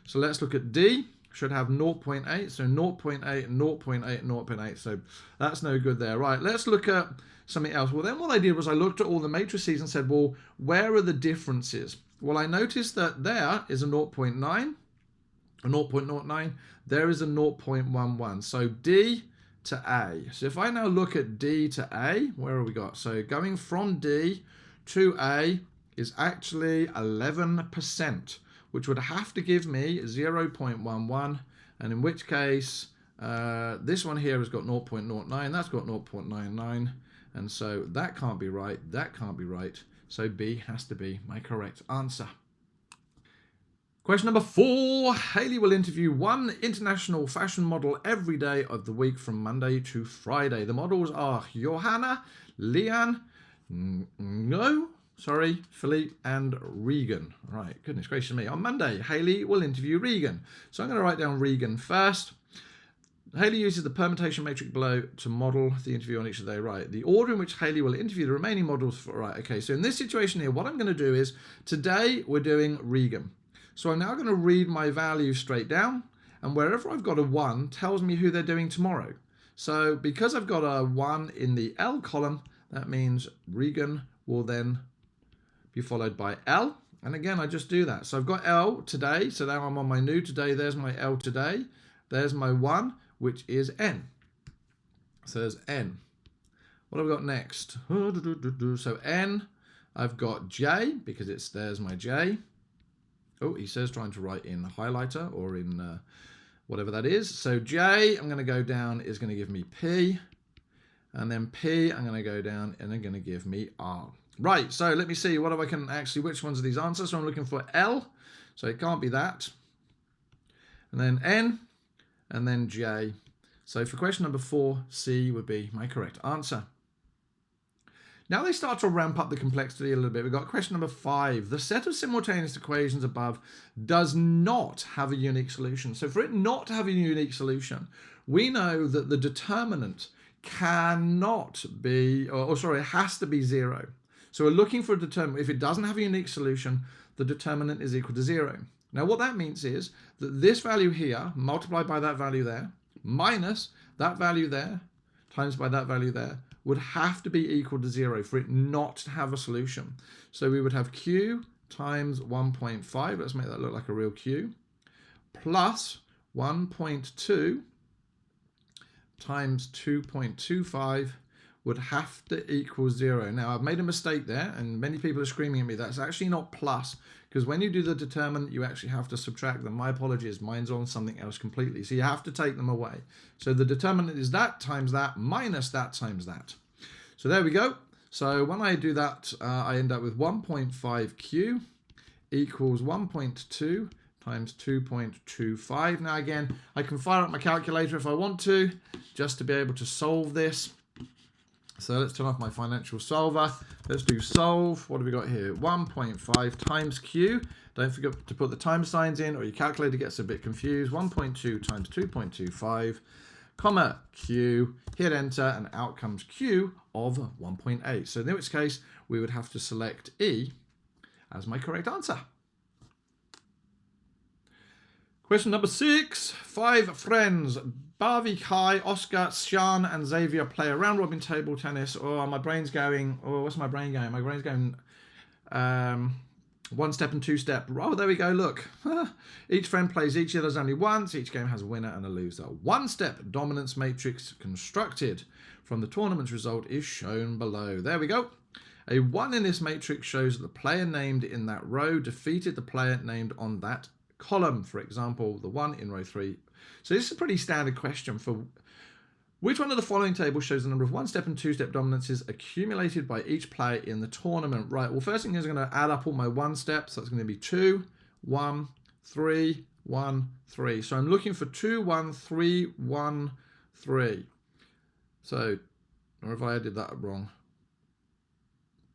So let's look at D. Should have 0.8. So 0.8, 0.8, 0.8. So that's no good there. Right, let's look at something else. Well, then what I did was I looked at all the matrices and said, well, where are the differences? Well, I noticed that there is a 0.9, a 0.09. There is a 0.11. So D to A. So if I now look at D to A, where have we got? So going from D to A is actually 11%, which would have to give me 0.11, and in which case this one here has got 0.09, that's got 0.99, and so that can't be right, that can't be right, so B has to be my correct answer. Question number 4. Haley will interview one international fashion model every day of the week from Monday to Friday. The models are Johanna, Leanne, Philippe and Regan. Right, goodness gracious me. On Monday, Haley will interview Regan. So I'm going to write down Regan first. Haley uses the permutation matrix below to model the interview on each of their right. The order in which Haley will interview the remaining models for right. Okay, so in this situation here, what I'm going to do is today we're doing Regan. So I'm now going to read my value straight down, and wherever I've got a 1 tells me who they're doing tomorrow. So because I've got a 1 in the L column, that means Regan will then be followed by L. And again, I just do that. So I've got L today. So now I'm on my new today. There's my L today. There's my 1, which is N. So there's N. What have I got next? So N, I've got J, because there's my J. Oh, he says trying to write in highlighter or in whatever that is. So J, I'm going to go down, is going to give me P. And then P, I'm going to go down and they're going to give me R. Right, so let me see what if I can actually, which ones are these answers? So I'm looking for L, so it can't be that. And then N, and then J. So for question number 4, C would be my correct answer. Now they start to ramp up the complexity a little bit. We've got question number 5. The set of simultaneous equations above does not have a unique solution. So for it not to have a unique solution, we know that the determinant cannot be, it has to be 0. So we're looking for a determinant. If it doesn't have a unique solution, the determinant is equal to 0. Now what that means is that this value here, multiplied by that value there, minus that value there, times by that value there, would have to be equal to 0 for it not to have a solution. So we would have Q times 1.5, let's make that look like a real Q, plus 1.2 times 2.25 would have to equal 0. Now I've made a mistake there and many people are screaming at me. That's actually not plus, because when you do the determinant you actually have to subtract them. My apologies, mine's on something else completely. So you have to take them away. So the determinant is that times that minus that times that. So there we go. So when I do that, I end up with 1.5Q equals 1.2 times 2.25. Now again, I can fire up my calculator if I want to, just to be able to solve this. So let's turn off my financial solver. Let's do solve. What have we got here? 1.5 times Q. Don't forget to put the time signs in or your calculator gets a bit confused. 1.2 times 2.25, comma Q. Hit enter and out comes Q of 1.8. So in which case we would have to select E as my correct answer. Question number 6. 5 friends, Barvi, Kai, Oscar, Sian, and Xavier play a round-robin table tennis. Oh, my brain's going... Oh, what's my brain going? My brain's going... 1 step and 2 step. Oh, there we go, look. Each friend plays each other's only once. Each game has a winner and a loser. 1-step dominance matrix constructed from the tournament's result is shown below. There we go. A 1 in this matrix shows that the player named in that row defeated the player named on that column. For example, the 1 in row 3. So this is a pretty standard question for which one of the following tables shows the number of 1-step and 2-step dominances accumulated by each player in the tournament. Right, well, first thing is I'm going to add up all my 1 steps. So that's going to be 2, 1, 3, 1, 3. So I'm looking for 2, 1, 3, 1, 3. So, or if I did that wrong,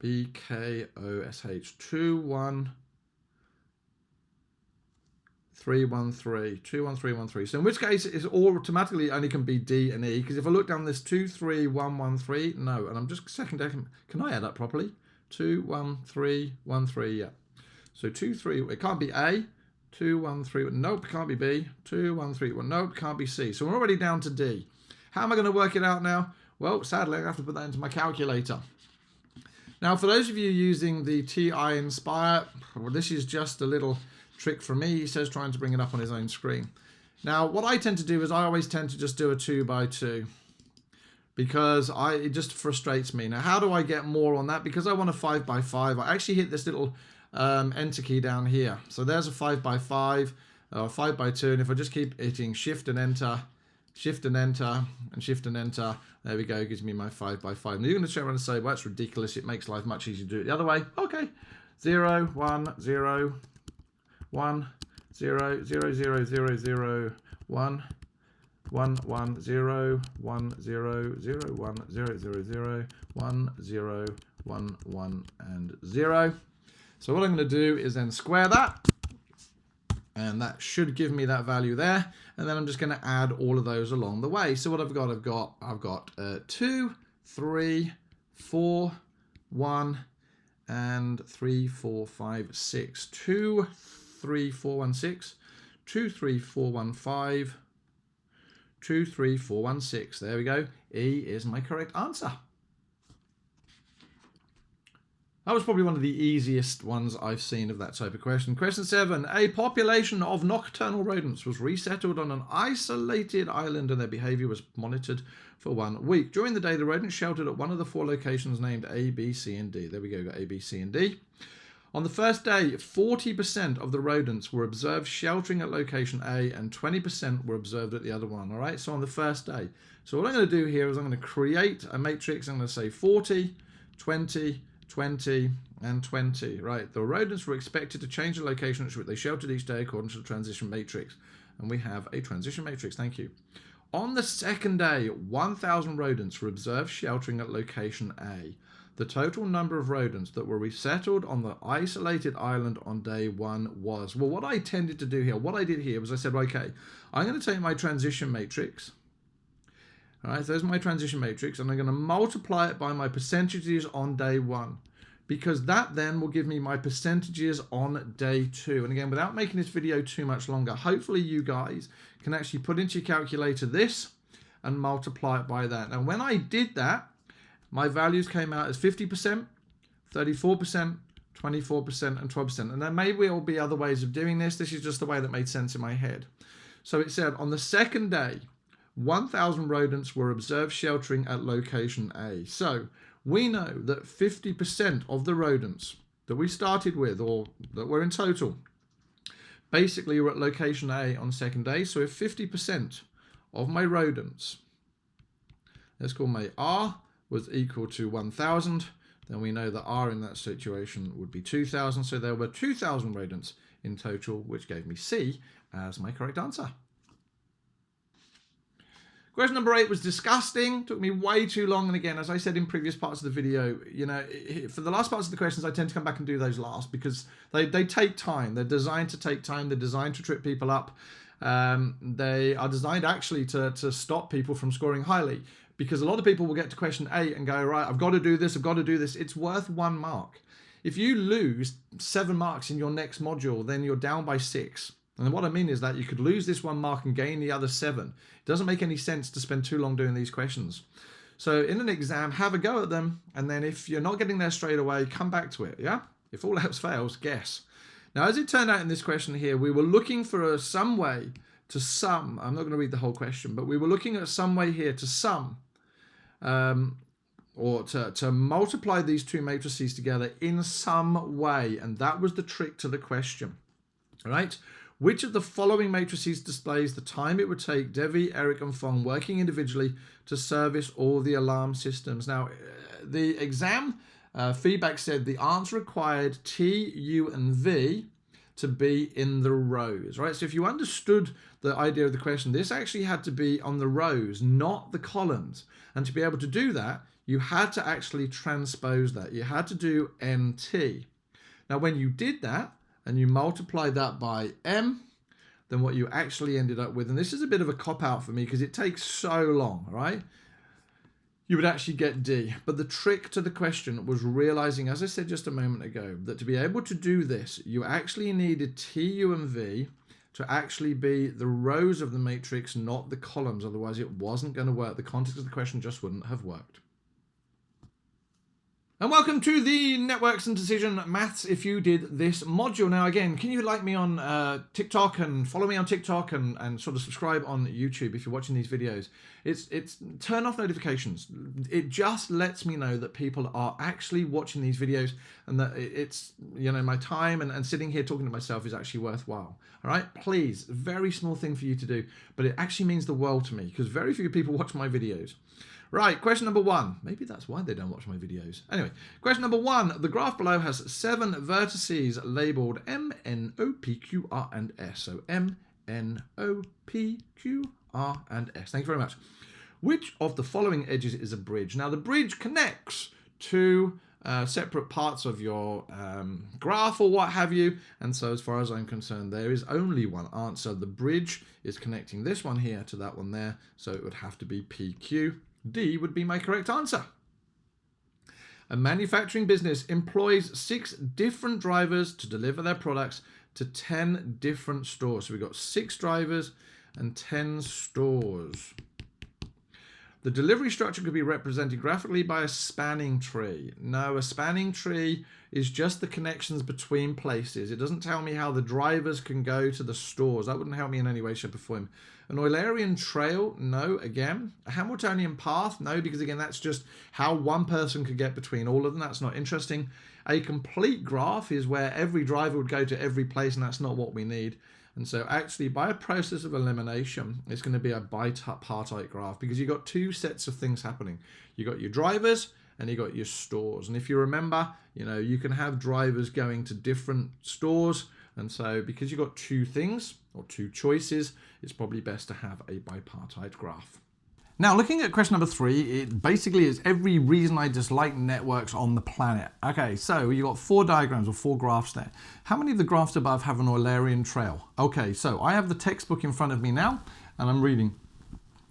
BKOSH, 2, 1, 3, 1, 3, 2, 1, 3, 1, 3. So in which case it's automatically only can be D and E, because if I look down this 2, 3, 1, 1, 3, no, and I'm just second, can I add up properly? 2, 1, 3, 1, 3, yeah. So 2, 3, it can't be A, 2, 1, 3, nope, can't be B, 2, 1, 3, 1, nope, can't be C. So we're already down to D. How am I going to work it out now? Well, sadly, I have to put that into my calculator. Now, for those of you using the TI Inspire, well, this is just a little trick from me. He says trying to bring it up on his own screen. Now, what I tend to do is I always tend to just do a 2 by 2 because it just frustrates me. Now, how do I get more on that? Because I want a 5 by 5. I actually hit this little enter key down here. So there's a 5 by 5, 5 by 2, and if I just keep hitting shift and enter, shift and enter, and shift and enter, there we go, it gives me my 5 by 5. Now you're going to turn around and say, well, that's ridiculous, it makes life much easier to do it the other way. Okay, 0, 1, 0, 1, 0, 0, 0, 0, 0, 1, 1, 1, 0, 1, 0, 0, 1, 0, 0, 0, 1, 0, 1, 1, and 0. So what I'm going to do is then square that, and that should give me that value there, and then I'm just going to add all of those along the way. So what I've got 2, 3, 4, 1, and 3, 4, 5, 6. 2, 3, 4, 1, 6. 2, 3, 4, 1, 5. 2, 3, 4, 1, 6. There we go. E is my correct answer. That was probably one of the easiest ones I've seen of that type of question. Question 7. A population of nocturnal rodents was resettled on an isolated island and their behavior was monitored for 1 week. During the day, the rodents sheltered at one of the 4 locations named A, B, C, and D. There we go, got A, B, C, and D. On the first day, 40% of the rodents were observed sheltering at location A and 20% were observed at the other one. All right, so on the first day. So what I'm going to do here is I'm going to create a matrix. I'm going to say 40, 20, 20, and 20. Right, the rodents were expected to change the location at which they sheltered each day according to the transition matrix. And we have a transition matrix, thank you. On the second day, 1,000 rodents were observed sheltering at location A. The total number of rodents that were resettled on the isolated island on day 1 was... Well, what I tended to do here, what I did here was I said, okay, I'm going to take my transition matrix. All right, so there's my transition matrix, and I'm going to multiply it by my percentages on day 1, because that then will give me my percentages on day 2. And again, without making this video too much longer, hopefully you guys can actually put into your calculator this and multiply it by that. Now, when I did that, my values came out as 50%, 34%, 24%, and 12%. And there may well be other ways of doing this. This is just the way that made sense in my head. So it said on the second day, 1,000 rodents were observed sheltering at location A. So we know that 50% of the rodents that we started with, or that were in total, basically were at location A on the second day. So if 50% of my rodents, let's call my R, was equal to 1,000, then we know that R in that situation would be 2,000. So there were 2,000 rodents in total, which gave me C as my correct answer. Question number 8 was disgusting. Took me way too long. And again, as I said in previous parts of the video, you know, for the last parts of the questions, I tend to come back and do those last because they take time. They're designed to take time. They're designed to trip people up. They are designed actually to stop people from scoring highly, because a lot of people will get to question 8 and go, right, I've got to do this. I've got to do this. It's worth 1 mark. If you lose 7 marks in your next module, then you're down by 6. And what I mean is that you could lose this 1 mark and gain the other 7. It doesn't make any sense to spend too long doing these questions. So in an exam, have a go at them. And then if you're not getting there straight away, come back to it. Yeah. If all else fails, guess. Now, as it turned out in this question here, we were looking for some way to sum. I'm not going to read the whole question, but we were looking at some way here to sum or to multiply these 2 matrices together in some way. And that was the trick to the question. All right. Which of the following matrices displays the time it would take Devi, Eric, and Fong working individually to service all the alarm systems? Now, the exam feedback said the answer required T, U, and V. to be in the rows, right? So if you understood the idea of the question, this actually had to be on the rows, not the columns. And to be able to do that, you had to actually transpose that. You had to do NT. Now, when you did that and you multiplied that by M, then what you actually ended up with, and this is a bit of a cop-out for me because it takes so long, right? You would actually get D. But the trick to the question was realizing, as I said just a moment ago, that to be able to do this, you actually needed T, U, and V to actually be the rows of the matrix, not the columns. Otherwise, it wasn't going to work. The context of the question just wouldn't have worked. And welcome to the Networks and Decision Maths if you did this module. Now again, can you like me on TikTok and follow me on TikTok and sort of subscribe on YouTube if you're watching these videos? It's turn off notifications. It just lets me know that people are actually watching these videos and that it's, you know, my time and sitting here talking to myself is actually worthwhile. All right, please, very small thing for you to do, but it actually means the world to me because very few people watch my videos. Right, question number 1. Maybe that's why they don't watch my videos. Anyway, question number 1. The graph below has 7 vertices labeled M, N, O, P, Q, R, and S. So M, N, O, P, Q, R, and S. Thank you very much. Which of the following edges is a bridge? Now, the bridge connects to separate parts of your graph or what have you. And so as far as I'm concerned, there is only one answer. The bridge is connecting this one here to that one there. So it would have to be PQ. D would be my correct answer. A manufacturing business employs 6 different drivers to deliver their products to 10 different stores. So we've got 6 drivers and 10 stores. The delivery structure could be represented graphically by a spanning tree. No, a spanning tree is just the connections between places. It doesn't tell me how the drivers can go to the stores. That wouldn't help me in any way, shape, or form. An Eulerian trail? No, again. A Hamiltonian path? No, because again, that's just how one person could get between all of them. That's not interesting. A complete graph is where every driver would go to every place, and that's not what we need. And so actually, by a process of elimination, it's going to be a bipartite graph because you've got 2 sets of things happening. You've got your drivers and you've got your stores. And if you remember, you know, you can have drivers going to different stores. And so because you've got 2 things or 2 choices, it's probably best to have a bipartite graph. Now, looking at question number 3, it basically is every reason I dislike networks on the planet. Okay, so you've got 4 diagrams or 4 graphs there. How many of the graphs above have an Eulerian trail? Okay, so I have the textbook in front of me now, and I'm reading.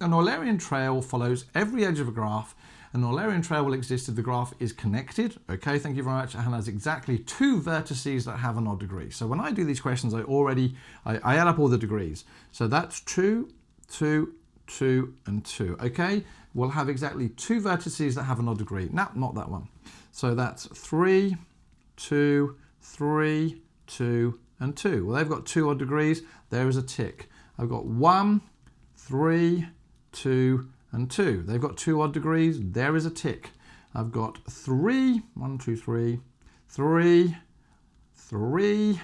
An Eulerian trail follows every edge of a graph. An Eulerian trail will exist if the graph is connected. Okay, thank you very much. And has exactly 2 vertices that have an odd degree. So when I do these questions, I add up all the degrees. So that's 2, 2, 2, and 2. Okay, we'll have exactly 2 vertices that have an odd degree. No, not that one. So that's 3, 2, 3, 2, and 2. Well, they've got 2 odd degrees. There is a tick. I've got 1, 3, 2, and 2. They've got 2 odd degrees. There is a tick. I've got 3, 1, 2, 3, 3, 3,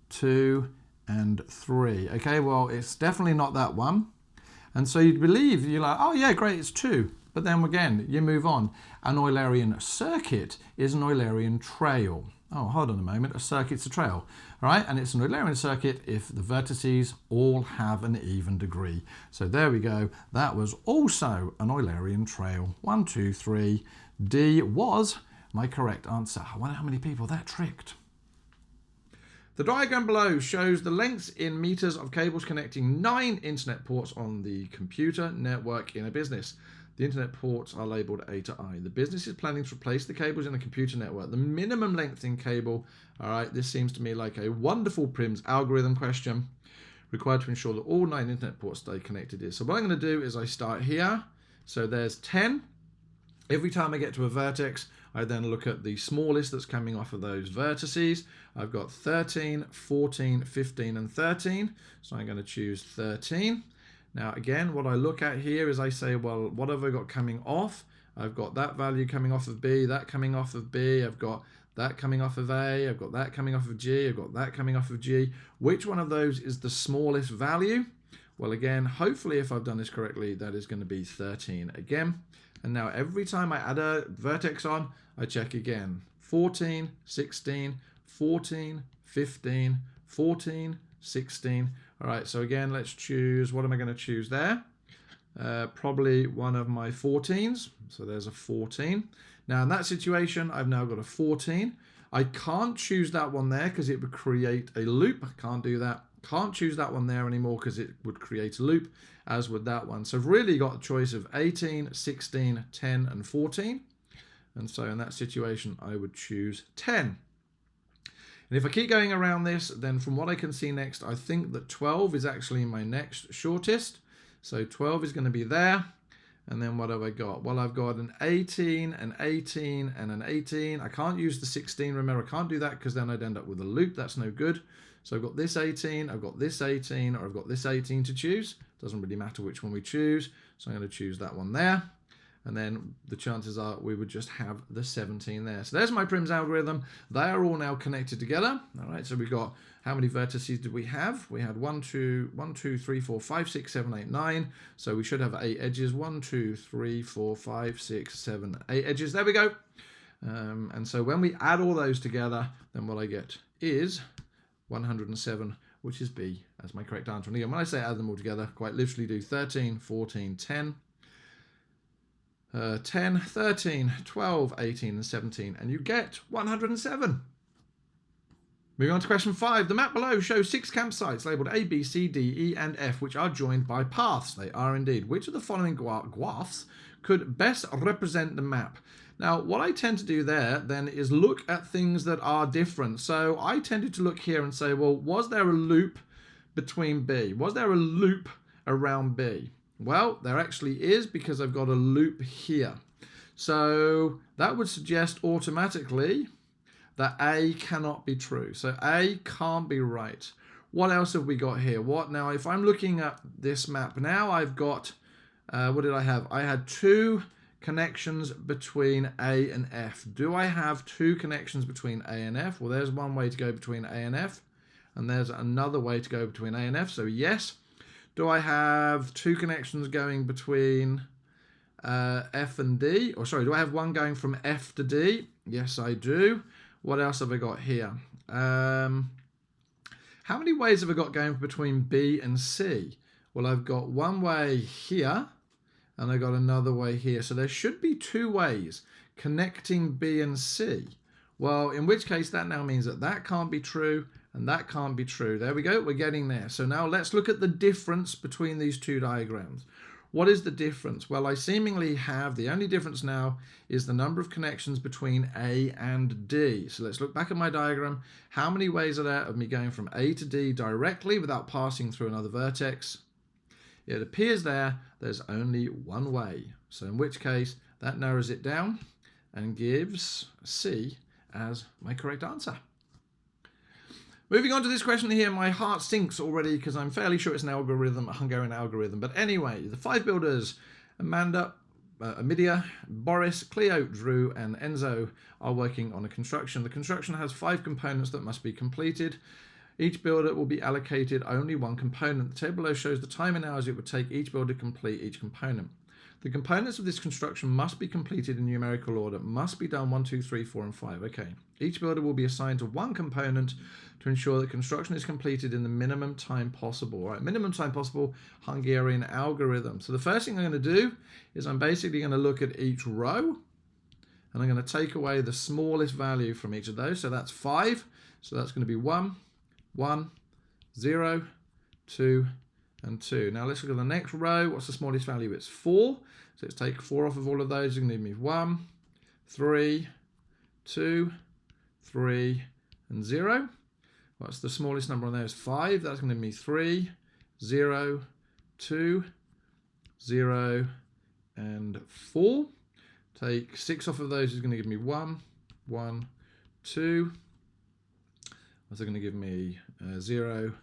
2, and 3. Okay, well, it's definitely not that one. And so you'd believe, you're like, oh yeah, great, it's 2. But then again, you move on. An Eulerian circuit is an Eulerian trail. Oh, hold on a moment, a circuit's a trail. All right, and it's an Eulerian circuit if the vertices all have an even degree. So there we go, that was also an Eulerian trail. 1, 2, 3, D was my correct answer. I wonder how many people that tricked. The diagram below shows the lengths in meters of cables connecting 9 internet ports on the computer network in a business. The internet ports are labelled A to I. The business is planning to replace the cables in the computer network. The minimum length in cable, all right, this seems to me like a wonderful Prim's algorithm question required to ensure that all 9 internet ports stay connected is. So what I'm going to do is I start here. So there's 10. Every time I get to a vertex, I then look at the smallest that's coming off of those vertices. I've got 13, 14, 15, and 13. So I'm going to choose 13. Now, again, what I look at here is I say, well, what have I got coming off? I've got that value coming off of B, that coming off of B. I've got that coming off of A. I've got that coming off of G. I've got that coming off of G. Which one of those is the smallest value? Well, again, hopefully, if I've done this correctly, that is going to be 13 again. And now every time I add a vertex on, I check again. 14, 16, 14, 15, 14, 16. All right, so again, let's choose, what am I going to choose there? Probably one of my 14s. So there's a 14. Now in that situation, I've now got a 14. I can't choose that one there because it would create a loop. I can't do that. Can't choose that one there anymore because it would create a loop, as would that one. So I've really got a choice of 18, 16, 10, and 14. And so in that situation, I would choose 10. And if I keep going around this, then from what I can see next, I think that 12 is actually my next shortest. So 12 is going to be there. And then what have I got? Well, I've got an 18, an 18, and an 18. I can't use the 16. Remember, I can't do that because then I'd end up with a loop. That's no good. So I've got this 18, I've got this 18, or I've got this 18 to choose. Doesn't really matter which one we choose. So I'm going to choose that one there. And then the chances are we would just have the 17 there. So there's my Prim's algorithm. They are all now connected together. All right, so we've got, how many vertices did we have? We had 1, 2, 3, 4, 5, 6, 7, 8, 9. So we should have 8 edges. 1, 2, 3, 4, 5, 6, 7, 8 edges. There we go. And so when we add all those together, then what I get is 107, which is B as my correct answer. And again, when I say add them all together, quite literally do 13, 14, 10. 10, 13, 12, 18, and 17, and you get 107. Moving on to question 5. The map below shows 6 campsites labelled A, B, C, D, E, and F, which are joined by paths. They are indeed. Which of the following graphs could best represent the map? Now, what I tend to do there, then, is look at things that are different. So I tended to look here and say, well, was there a loop between B? Was there a loop around B? Well, there actually is, because I've got a loop here. So that would suggest automatically that A cannot be true. So A can't be right. What else have we got here? What now? If I'm looking at this map now, I've got, what did I have? I had 2 connections between A and F. Do I have 2 connections between A and F? Well, there's one way to go between A and F, and there's another way to go between A and F. So yes. Do I have 2 connections going between F and D? Or sorry, do I have one going from F to D? Yes, I do. What else have I got here? How many ways have I got going between B and C? Well, I've got one way here, and I've got another way here. So there should be 2 ways connecting B and C. Well, in which case that now means that that can't be true, and that can't be true. There we go, we're getting there. So now let's look at the difference between these 2 diagrams. What is the difference? Well, I seemingly have, the only difference now is the number of connections between A and D. So let's look back at my diagram. How many ways are there of me going from A to D directly without passing through another vertex? It appears there's only one way. So in which case, that narrows it down and gives C as my correct answer. Moving on to this question here, my heart sinks already because I'm fairly sure it's an algorithm, a Hungarian algorithm. But anyway, the 5 builders, Amanda, Amidia, Boris, Cleo, Drew, and Enzo are working on a construction. The construction has 5 components that must be completed. Each builder will be allocated only 1 component. The table below shows the time and hours it would take each builder to complete each component. The components of this construction must be completed in numerical order. Must be done 1, 2, 3, 4, and 5. Okay. Each builder will be assigned to 1 component to ensure that construction is completed in the minimum time possible. All right, minimum time possible, Hungarian algorithm. So the first thing I'm going to do is I'm basically going to look at each row, and I'm going to take away the smallest value from each of those. So that's 5. So that's going to be 1, 1, 0, 2, and 2. Now let's look at the next row. What's the smallest value? It's 4. So let's take 4 off of all of those. It's going to give me 1, 3, 2, 3, and 0. What's the smallest number on there? Is 5. That's going to give me 3, 0, 2, 0, and 4. Take 6 off of those is going to give me 1, 1, 2. What's it going to give me? 0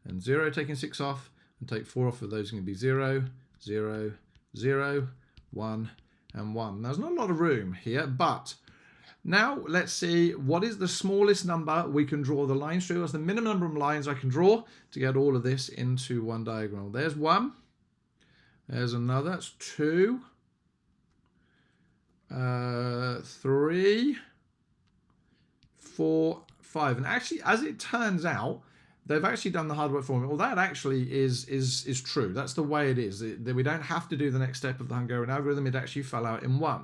and 0. Taking 6 off, and take 4 off of those is going to be 0, 0, 0, 1, and 1. There's not a lot of room here, but now let's see what is the smallest number we can draw the lines through. What's the minimum number of lines I can draw to get all of this into one diagram? There's 1. There's another. That's 2. 3, 4, 5. And actually, as it turns out, they've actually done the hard work for me. Well, that actually is true. That's the way it is. We don't have to do the next step of the Hungarian algorithm. It actually fell out in one.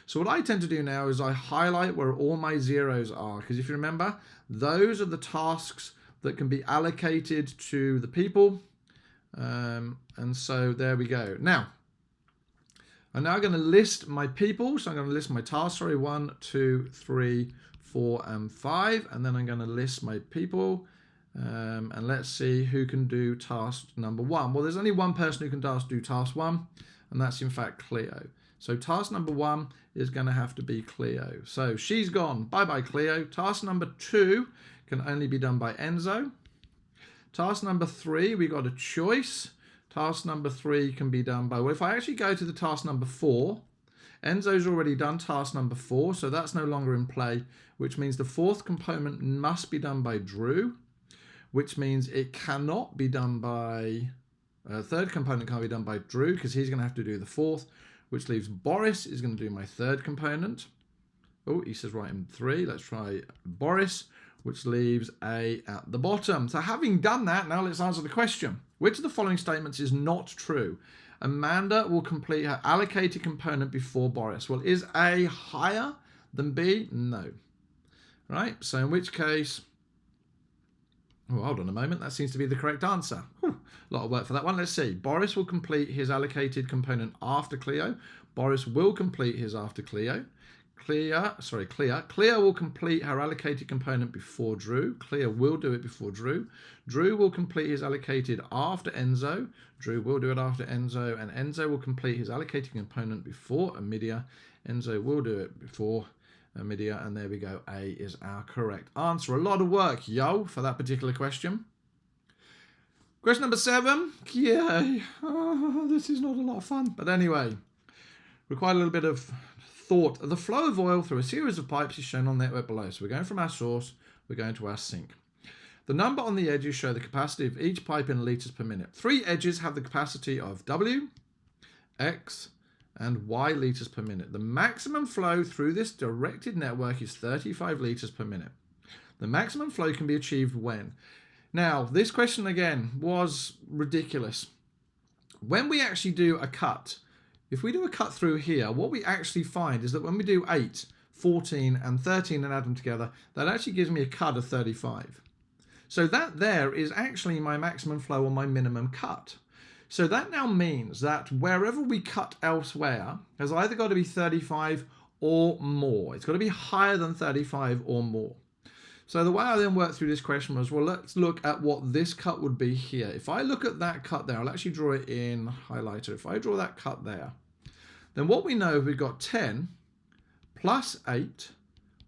So what I tend to do now is I highlight where all my zeros are, because if you remember, those are the tasks that can be allocated to the people. And so there we go. Now, I'm now going to list my people. So I'm going to list my tasks. Sorry, 1, 2, 3, 4, and 5. And then I'm going to list my people. And let's see who can do task number 1. Well, there's only one person who can do task 1, and that's in fact Cleo. So task number 1 is going to have to be Cleo. So she's gone. Bye-bye, Cleo. Task number 2 can only be done by Enzo. Task number 3, we got a choice. Task number 3 can be done by, well, if I actually go to the task number 4, Enzo's already done task number 4, so that's no longer in play, which means the 4th component must be done by Drew, which means it cannot be done by, 3rd component can't be done by Drew because he's going to have to do the 4th, which leaves Boris is going to do my 3rd component. Oh, he says right in 3. Let's try Boris, which leaves A at the bottom. So having done that, now let's answer the question. Which of the following statements is not true? Amanda will complete her allocated component before Boris. Well, is A higher than B? No. Right, so in which case, oh, hold on a moment, that seems to be the correct answer. Whew, a lot of work for that one. Let's see. Boris will complete his allocated component after Cleo. Boris will complete his after Cleo. Cleo will complete her allocated component before Drew. Cleo will do it before Drew. Drew will complete his allocated after Enzo. Drew will do it after Enzo. And Enzo will complete his allocated component before Amidia. Enzo will do it before Amidia. And there we go. A is our correct answer. A lot of work, yo, for that particular question. Question number 7. Yay. Oh, this is not a lot of fun. But anyway, required a little bit of thought. The flow of oil through a series of pipes is shown on the network below. So we're going from our source, we're going to our sink. The number on the edges show the capacity of each pipe in litres per minute. 3 edges have the capacity of W, X, and Y litres per minute. The maximum flow through this directed network is 35 litres per minute. The maximum flow can be achieved when? Now, this question again was ridiculous. When we actually do a cut, if we do a cut through here, what we actually find is that when we do 8, 14, and 13 and add them together, that actually gives me a cut of 35. So that there is actually my maximum flow or my minimum cut. So that now means that wherever we cut elsewhere has either got to be 35 or more. It's got to be higher than 35 or more. So the way I then worked through this question was, well, let's look at what this cut would be here. If I look at that cut there, I'll actually draw it in highlighter. If I draw that cut there, then what we know, we've got 10 plus 8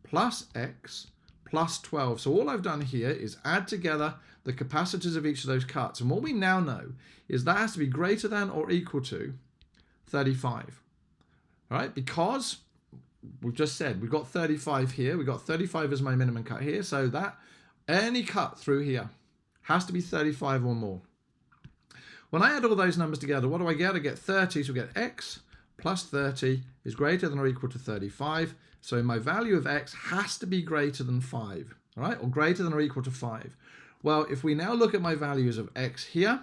plus X plus 12. So all I've done here is add together the capacitors of each of those cuts. And what we now know is that has to be greater than or equal to 35. All right, because we've just said we've got 35 here. We've got 35 as my minimum cut here. So that any cut through here has to be 35 or more. When I add all those numbers together, what do I get? I get 30. So we get X plus 30 is greater than or equal to 35. So my value of X has to be greater than 5, all right? Or greater than or equal to 5. Well, if we now look at my values of X here,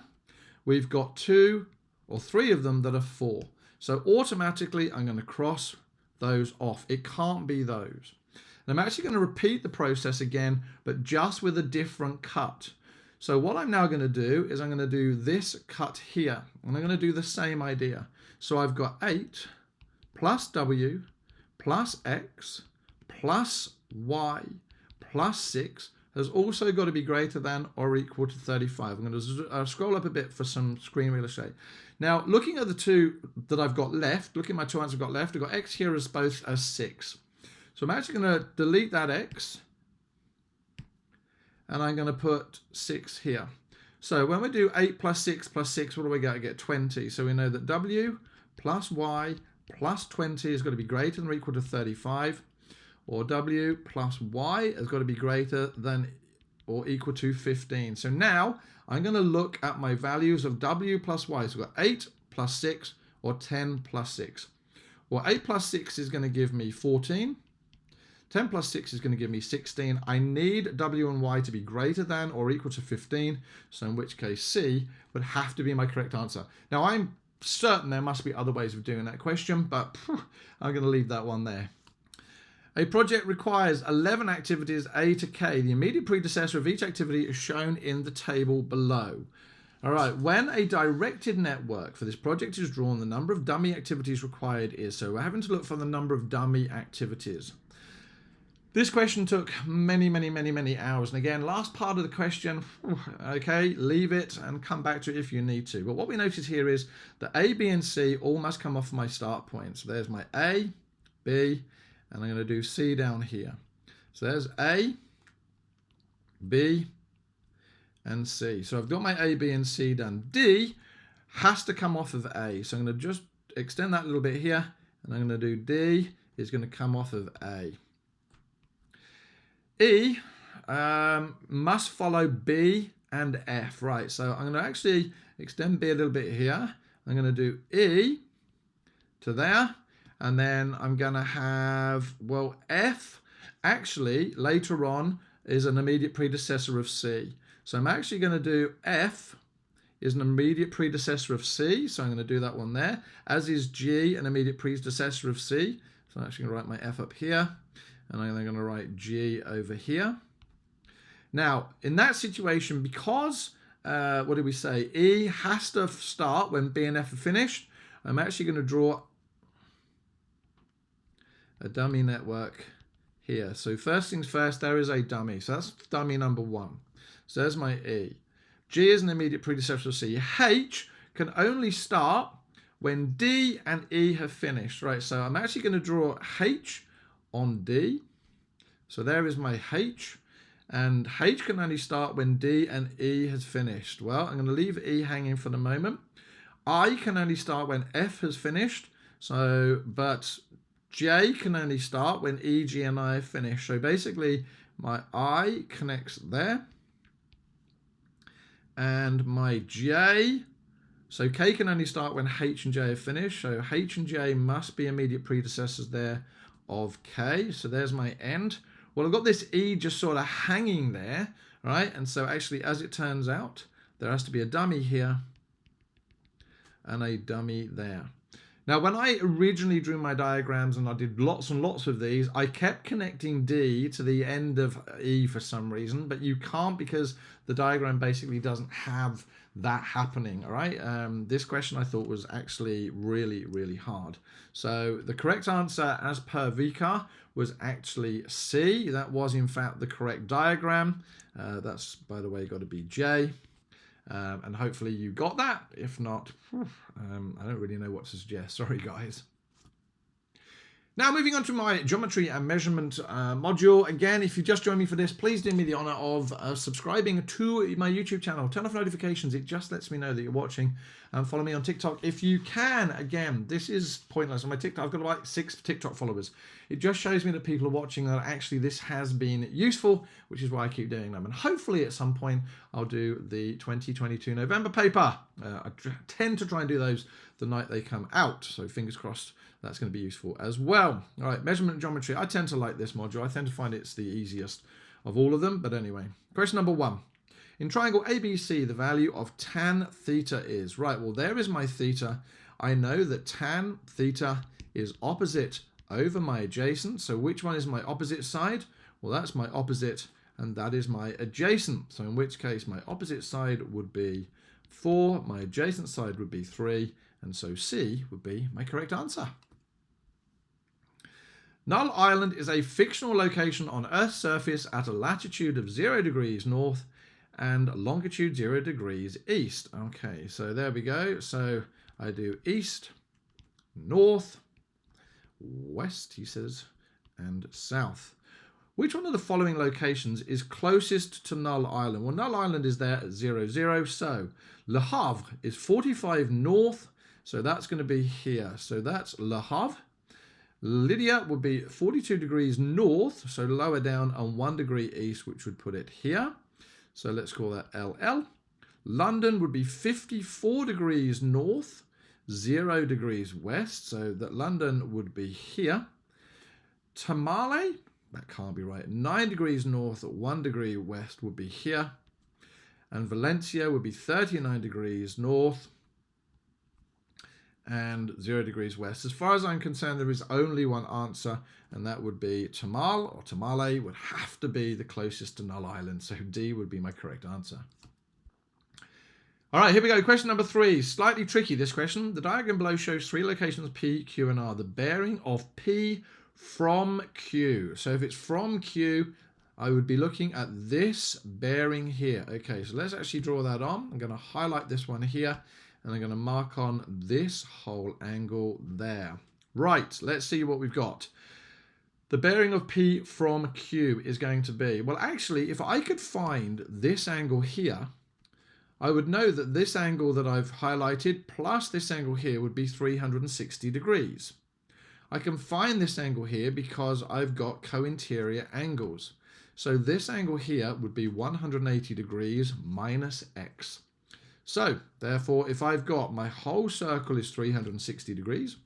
we've got 2 or 3 of them that are 4. So automatically I'm going to cross those off. It can't be those. And I'm actually going to repeat the process again, but just with a different cut. So what I'm now going to do is I'm going to do this cut here, and I'm going to do the same idea. So I've got 8 plus W plus X plus Y plus 6 has also got to be greater than or equal to 35. I'm going to scroll up a bit for some screen real estate. Now, looking at the two that I've got left, looking at my two answers I've got left, I've got X here as both as 6. So I'm actually going to delete that X, and I'm going to put 6 here. So when we do 8 plus 6 plus 6, what do we get? I get 20. So we know that W plus Y plus 20 has got to be greater than or equal to 35, or W plus Y has got to be greater than or equal to 15. So now I'm going to look at my values of W plus Y. So we've got 8 plus 6 or 10 plus 6. Well, 8 plus 6 is going to give me 14. 10 plus 6 is going to give me 16. I need W and Y to be greater than or equal to 15, so in which case C would have to be my correct answer. Now, I'm certain there must be other ways of doing that question, but I'm going to leave that one there. A project requires 11 activities A to K. The immediate predecessor of each activity is shown in the table below. All right, when a directed network for this project is drawn, the number of dummy activities required is, so we're having to look for the number of dummy activities. This question took many hours. And again, last part of the question, okay, leave it and come back to it if you need to. But what we notice here is that A, B, and C all must come off my start point. So there's my A, B, and I'm going to do C down here. So there's A, B, and C. So I've got my A, B, and C done. D has to come off of A. So I'm going to just extend that a little bit here, and I'm going to do D is going to come off of A. E must follow B and F, right? So I'm going to actually extend B a little bit here. I'm going to do E to there, and then I'm going to have, well, F actually later on is an immediate predecessor of C. So I'm actually going to do F is an immediate predecessor of C. So I'm going to do that one there, as is G, an immediate predecessor of C. So I'm actually going to write my F up here, and I'm then going to write G over here. Now, in that situation, because, what did we say? E has to start when B and F are finished. I'm actually going to draw a dummy network here. So first things first, there is a dummy. So that's dummy number 1. So there's my E. G is an immediate predecessor of C. H can only start when D and E have finished. Right, so I'm actually going to draw H on D. So there is my H. And H can only start when D and E has finished. Well, I'm going to leave E hanging for the moment. I can only start when F has finished. So, but J can only start when E, G, and I have finished. So basically, my I connects there. And my J, so K can only start when H and J are finished. So H and J must be immediate predecessors there of K. So there's my end. Well, I've got this E just sort of hanging there, right? And so actually, as it turns out, there has to be a dummy here and a dummy there. Now, when I originally drew my diagrams and I did lots and lots of these, I kept connecting D to the end of E for some reason, but you can't because the diagram basically doesn't have that happening, all right? This question I thought was actually really hard. So the correct answer as per VCAA was actually C. That was in fact the correct diagram. That's, by the way, got to be J. And hopefully you got that. If not, I don't really know what to suggest. Sorry, guys. Now, moving on to my geometry and measurement module. Again, if you just joined me for this, please do me the honor of subscribing to my YouTube channel. Turn off notifications. It just lets me know that you're watching. And follow me on TikTok if you can. Again, this is pointless. On my TikTok, I've got like 6 TikTok followers. It just shows me that people are watching, that actually this has been useful, which is why I keep doing them. And hopefully at some point I'll do the 2022 November paper. I tend to try and do those the night they come out. So fingers crossed that's going to be useful as well. All right, measurement and geometry. I tend to like this module. I tend to find it's the easiest of all of them. But anyway, question number 1. In triangle ABC, the value of tan theta is, right, well, there is my theta. I know that tan theta is opposite over my adjacent. So which one is my opposite side? Well, that's my opposite, and that is my adjacent. So in which case, my opposite side would be 4, my adjacent side would be 3, and so C would be my correct answer. Null Island is a fictional location on Earth's surface at a latitude of 0 degrees north and longitude 0 degrees east. Okay, so there we go. So I do east, north, west, he says, and south. Which one of the following locations is closest to Null Island? Well, Null Island is there at 0, 0. So Le Havre is 45 north. So that's going to be here. So that's Le Havre. Lydia would be 42 degrees north, so lower down, and 1 degree east, which would put it here. So let's call that LL. London would be 54 degrees north, 0 degrees west, so that London would be here. Tamale that can't be right. 9 degrees north, 1 degree west would be here. And Valencia would be 39 degrees north and 0 degrees west. As far as I'm concerned, there is only one answer, and that would be Tamal, or Tamale would have to be the closest to Null Island. So D would be my correct answer. All right, here we go. Question number 3. Slightly tricky, this question. The diagram below shows 3 locations P, Q, and R. The bearing of P from Q. So if it's from Q, I would be looking at this bearing here. Okay, so let's actually draw that on. I'm going to highlight this one here, and I'm going to mark on this whole angle there. Right, let's see what we've got. The bearing of P from Q is going to be, well, actually, if I could find this angle here, I would know that this angle that I've highlighted plus this angle here would be 360 degrees. I can find this angle here because I've got co-interior angles. So this angle here would be 180 degrees minus x. So therefore, if I've got my whole circle is 360 degrees,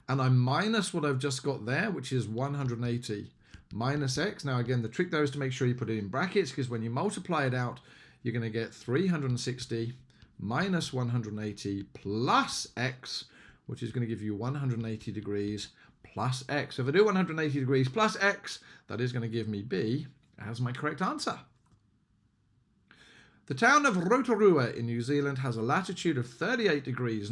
and I minus what I've just got there, which is 180 minus x. Now again, the trick there is to make sure you put it in brackets, because when you multiply it out, you're going to get 360 minus 180 plus x, which is going to give you 180 degrees plus x. So if I do 180 degrees plus x, that is going to give me B as my correct answer. The town of Rotorua in New Zealand has a latitude of 38 degrees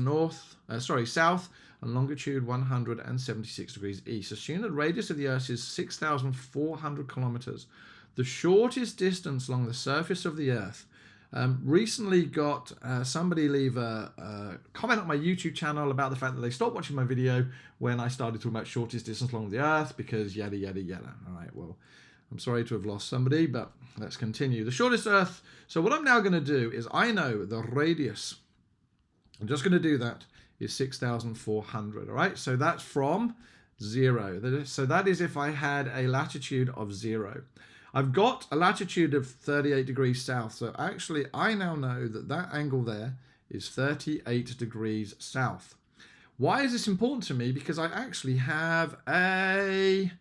south and longitude 176 degrees east. Assume the radius of the Earth is 6,400 kilometers. The shortest distance along the surface of the Earth. Recently got somebody leave a comment on my YouTube channel about the fact that they stopped watching my video when I started talking about shortest distance along the Earth because yada, yada, yada. All right, well, I'm sorry to have lost somebody, but let's continue. The shortest Earth. So what I'm now going to do is I know the radius. I'm just going to do that is 6,400. All right, so that's from 0. So that is if I had a latitude of 0. I've got a latitude of 38 degrees south, so actually I now know that that angle there is 38 degrees south. Why is this important to me? Because I actually have a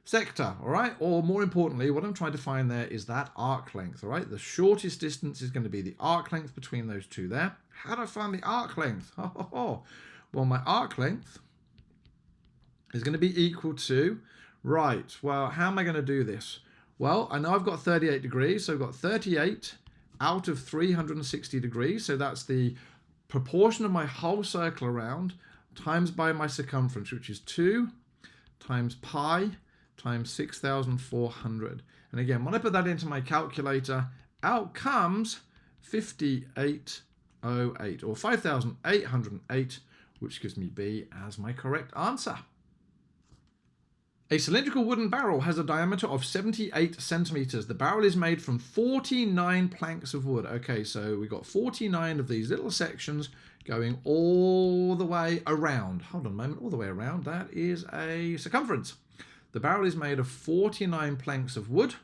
sector, all right? Or more importantly, what I'm trying to find there is that arc length, all right? The shortest distance is going to be the arc length between those two there. How do I find the arc length? Well, my arc length is going to be equal to, right, well, how am I going to do this? Well, I know I've got 38 degrees, so I've got 38 out of 360 degrees. So that's the proportion of my whole circle around times by my circumference, which is 2 times pi times 6,400. And again, when I put that into my calculator, out comes 5808 or 5,808, which gives me B as my correct answer. A cylindrical wooden barrel has a diameter of 78 centimeters. The barrel is made from 49 planks of wood. Okay, so we've got 49 of these little sections going all the way around. Hold on a moment, all the way around. That is a circumference. The barrel is made of 49 planks of wood.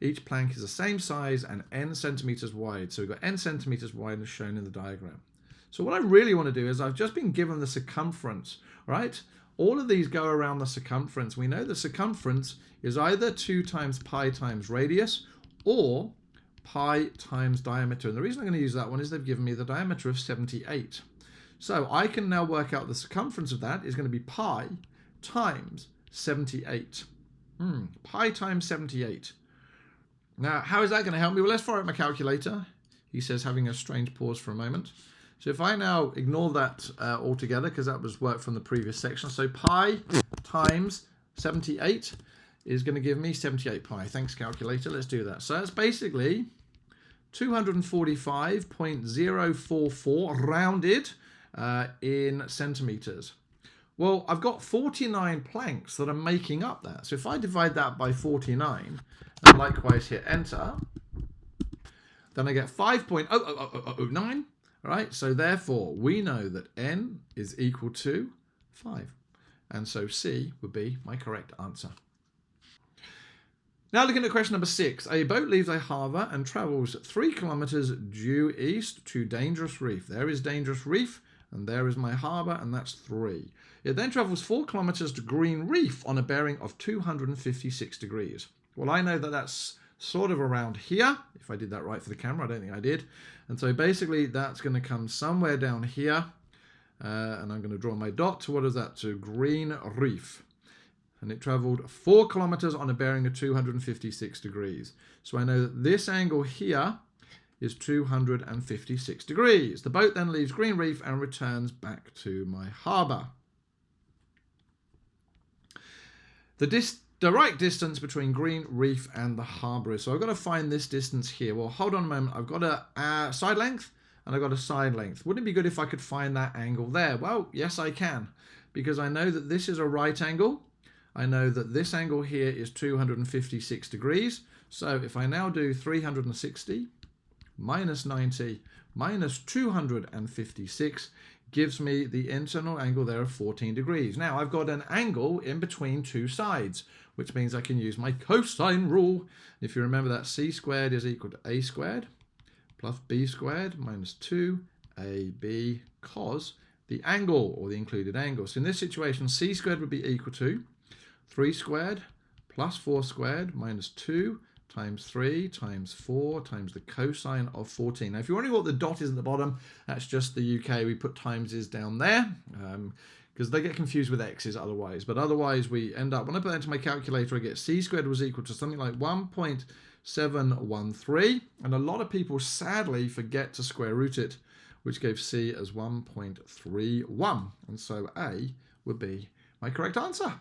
Each plank is the same size and n centimeters wide. So we've got n centimeters wide as shown in the diagram. So what I really want to do is I've just been given the circumference, right? All of these go around the circumference. We know the circumference is either 2 times pi times radius or pi times diameter. And the reason I'm going to use that one is they've given me the diameter of 78. So I can now work out the circumference of that is going to be pi times 78. Pi times 78. Now, how is that going to help me? Well, let's fire up my calculator. He says, having a strange pause for a moment. So if I now ignore that altogether, because that was work from the previous section. So pi times 78 is going to give me 78 pi. Thanks, calculator. Let's do that. So that's basically 245.044 rounded in centimeters. Well, I've got 49 planks that are making up that. So if I divide that by 49, and likewise hit enter, then I get 5.00009. All right, so therefore we know that n is equal to 5. And so C would be my correct answer. Now looking at question number 6. A boat leaves a harbour and travels 3 kilometres due east to Dangerous Reef. There is Dangerous Reef. and there is my harbour, and that's 3. It then travels 4 kilometres to Green Reef on a bearing of 256 degrees. Well, I know that that's sort of around here. If I did that right for the camera, I don't think I did. And so basically that's going to come somewhere down here. And I'm going to draw my dot. What is that? To Green Reef. And it travelled 4 kilometres on a bearing of 256 degrees. So I know that this angle here is 256 degrees. The boat then leaves Green Reef and returns back to my harbour. The right distance between Green Reef and the harbour is, so I've got to find this distance here. Well, hold on a moment. I've got a side length and I've got a side length. Wouldn't it be good if I could find that angle there? Well, yes, I can, because I know that this is a right angle. I know that this angle here is 256 degrees. So if I now do 360 minus 90 minus 256 gives me the internal angle there of 14 degrees. Now I've got an angle in between two sides, which means I can use my cosine rule. If you remember that, c squared is equal to a squared plus b squared minus 2ab cos the angle, or the included angle. So in this situation, c squared would be equal to 3 squared plus 4 squared minus 2 times 3 times 4 times the cosine of 14. Now, if you're wondering what the dot is at the bottom, that's just the UK. We put times is down there because they get confused with x's otherwise. But otherwise, we end up, when I put that into my calculator, I get c squared was equal to something like 1.713. And a lot of people sadly forget to square root it, which gave c as 1.31. And so A would be my correct answer.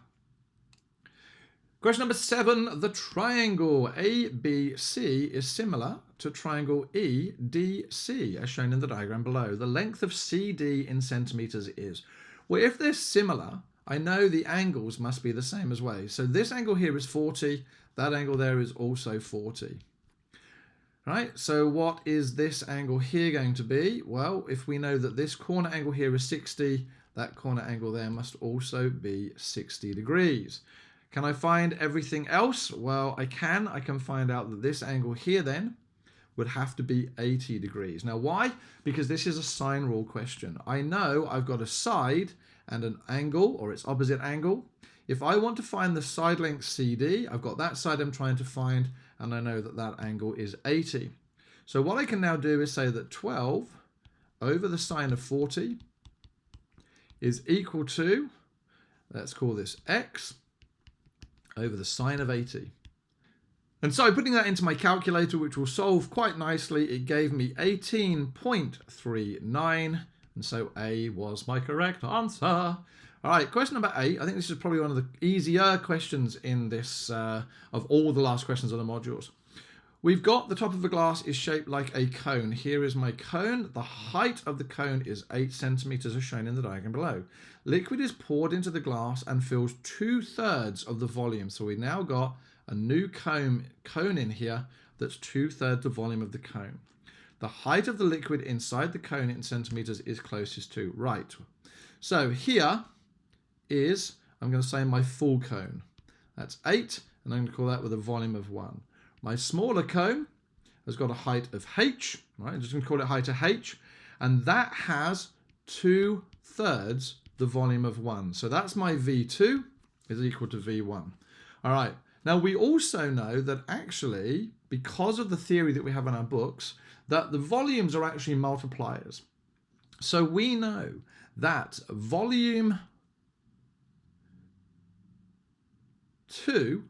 Question number 7, the triangle ABC is similar to triangle EDC as shown in the diagram below. The length of CD in centimetres is. Well, if they're similar, I know the angles must be the same as well. So this angle here is 40, that angle there is also 40. Right, so what is this angle here going to be? Well, if we know that this corner angle here is 60, that corner angle there must also be 60 degrees. Can I find everything else? Well, I can. I can find out that this angle here then would have to be 80 degrees. Now, why? Because this is a sine rule question. I know I've got a side and an angle, or its opposite angle. If I want to find the side length CD, I've got that side I'm trying to find, and I know that that angle is 80. So what I can now do is say that 12 over the sine of 40 is equal to, let's call this x, over the sine of 80. And so putting that into my calculator, which will solve quite nicely, it gave me 18.39, and so A was my correct answer. All right, question number 8. I think this is probably one of the easier questions in this, of all the last questions of the modules. We've got the top of the glass is shaped like a cone. Here is my cone. The height of the cone is 8 centimeters as shown in the diagram below. Liquid is poured into the glass and fills 2/3 of the volume. So we now got a new cone in here that's 2/3 the volume of the cone. The height of the liquid inside the cone in centimeters is closest to. Right. So here is, I'm going to say my full cone. That's 8, and I'm going to call that with a volume of 1. My smaller cone has got a height of h, right? I'm just going to call it height of h, and that has 2/3 the volume of 1. So that's my V2 is equal to V1. All right. Now we also know that actually, because of the theory that we have in our books, that the volumes are actually multipliers. So we know that volume 2,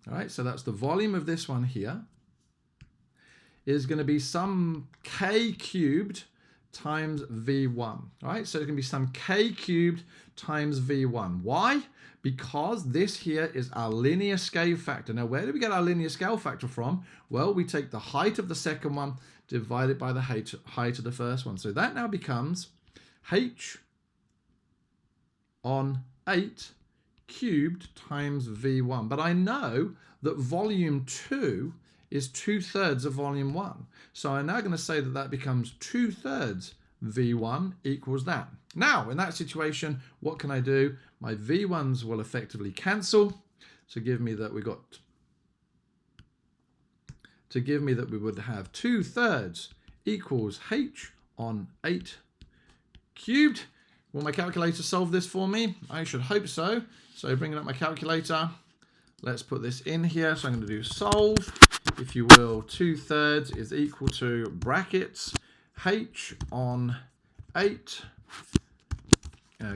all right, so that's the volume of this one here, is going to be some k cubed times V1. All right, so it can be some k cubed times V1. Why? Because this here is our linear scale factor. Now, where do we get our linear scale factor from? Well, we take the height of the second one, divide it by the height of the first one. So that now becomes h on 8 cubed times V1. But I know that volume 2 is 2/3 of volume 1. So I'm now going to say that that becomes 2/3 V1 equals that. Now, in that situation, what can I do? My V1s will effectively cancel to give me that we would have 2/3 equals h on 8 cubed. Will my calculator solve this for me? I should hope so. So bringing up my calculator, let's put this in here. So I'm going to do solve, if you will, 2/3 is equal to brackets h on 8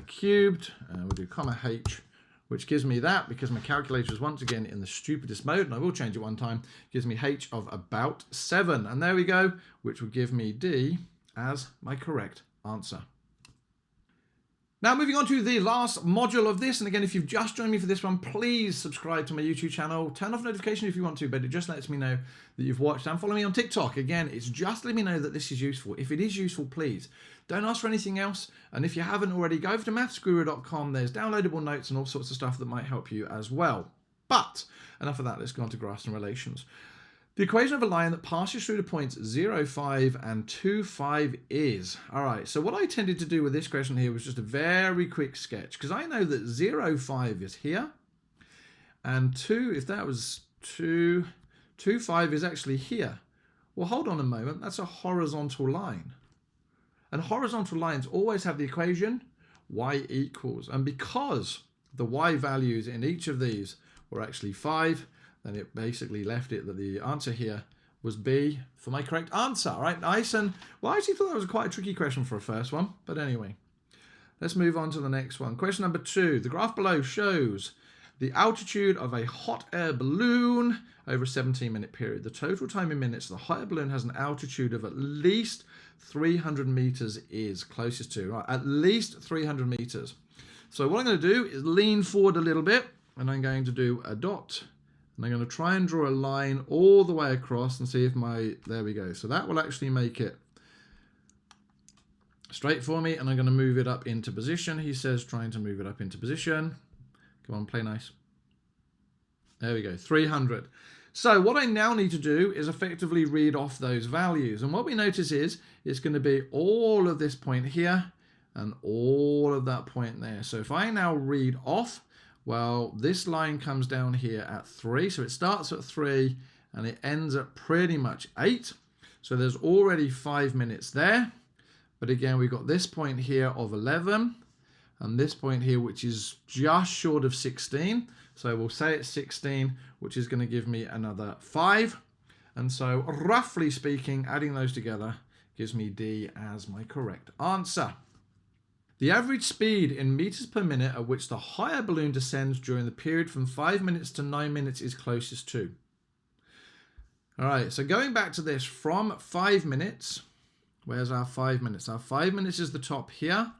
cubed. We'll do comma h, which gives me that, because my calculator is once again in the stupidest mode, and I will change it one time, gives me h of about 7. And there we go, which will give me D as my correct answer. Now moving on to the last module of this, and again, if you've just joined me for this one, please subscribe to my YouTube channel. Turn off notifications if you want to, but it just lets me know that you've watched, and follow me on TikTok. Again, it's just letting me know that this is useful. If it is useful, please don't ask for anything else. And if you haven't already, go over to mathsguru.com. There's downloadable notes and all sorts of stuff that might help you as well. But enough of that, let's go on to graphs and relations. The equation of a line that passes through the points 0, 5 and 2, 5 is. All right, so what I tended to do with this question here was just a very quick sketch, because I know that 0, 5 is here, and 2, if that was 2, 2, 5 is actually here. Well, hold on a moment, that's a horizontal line. And horizontal lines always have the equation y equals. And because the y values in each of these were actually 5, then it basically left it that the answer here was B for my correct answer. All right, nice. And well, I actually thought that was quite a tricky question for a first one. But anyway, let's move on to the next one. Question number 2. The graph below shows the altitude of a hot air balloon over a 17-minute period. The total time in minutes the hot air balloon has an altitude of at least 300 meters is closest to. Right, at least 300 meters. So what I'm going to do is lean forward a little bit, and I'm going to do a dot. And I'm going to try and draw a line all the way across and see if there we go. So that will actually make it straight for me, and I'm going to move it up into position. He says trying to move it up into position. Come on, play nice. There we go, 300. So what I now need to do is effectively read off those values. And what we notice is it's going to be all of this point here and all of that point there. So if I now read off, well, this line comes down here at 3. So it starts at 3 and it ends at pretty much 8. So there's already 5 minutes there. But again, we've got this point here of 11 and this point here, which is just short of 16. So we'll say it's 16, which is going to give me another 5. And so roughly speaking, adding those together gives me D as my correct answer. The average speed in meters per minute at which the hot air balloon descends during the period from 5 minutes to 9 minutes is closest to. All right, so going back to this from 5 minutes, where's our 5 minutes? Our 5 minutes is the top here,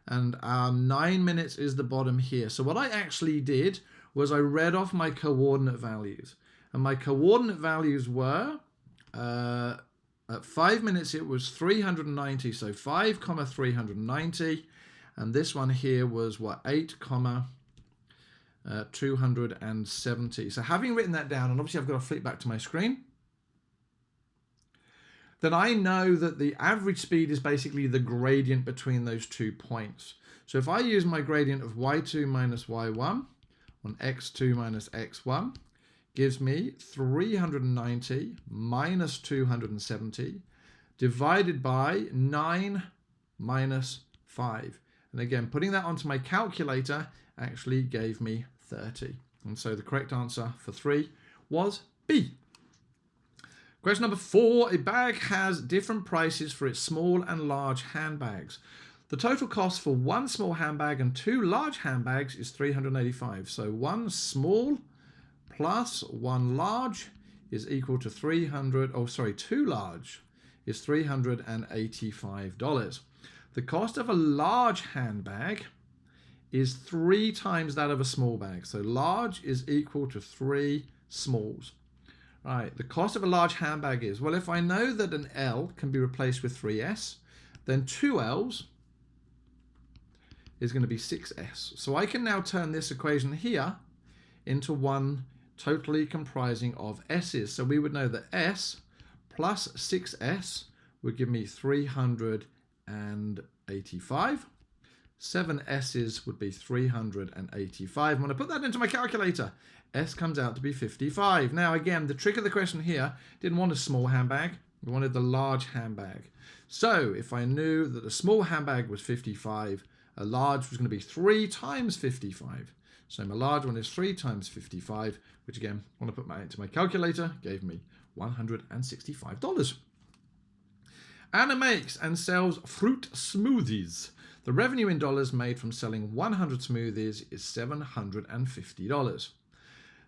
and our 9 minutes is the bottom here. So what I actually did was I read off my coordinate values. And my coordinate values were, at 5 minutes it was 390, so 5, 390. And this one here was what, 8, 270. So having written that down, and obviously I've got to flip back to my screen, then I know that the average speed is basically the gradient between those 2 points. So if I use my gradient of y2 minus y1 on x2 minus x1, gives me 390 minus 270 divided by 9 minus 5. And again, putting that onto my calculator actually gave me 30. And so the correct answer for 3 was B. Question number 4. A bag has different prices for its small and large handbags. The total cost for one small handbag and 2 large handbags is 385. So one small plus one large is equal to 2 large is $385. The cost of a large handbag is 3 times that of a small bag. So large is equal to 3 smalls. Right, the cost of a large handbag is, well, if I know that an L can be replaced with 3S, then 2 L's is going to be 6S. So I can now turn this equation here into one totally comprising of S's. So we would know that S plus 6S would give me 385. 7 S's would be 385. When I put that into my calculator, S comes out to be 55. Now again, the trick of the question here, didn't want a small handbag. We wanted the large handbag. So if I knew that the small handbag was 55, a large was going to be 3 times 55. So my large one is 3 times 55, which again, when I put that into my calculator, gave me $165. Anna makes and sells fruit smoothies. The revenue in dollars made from selling 100 smoothies is $750.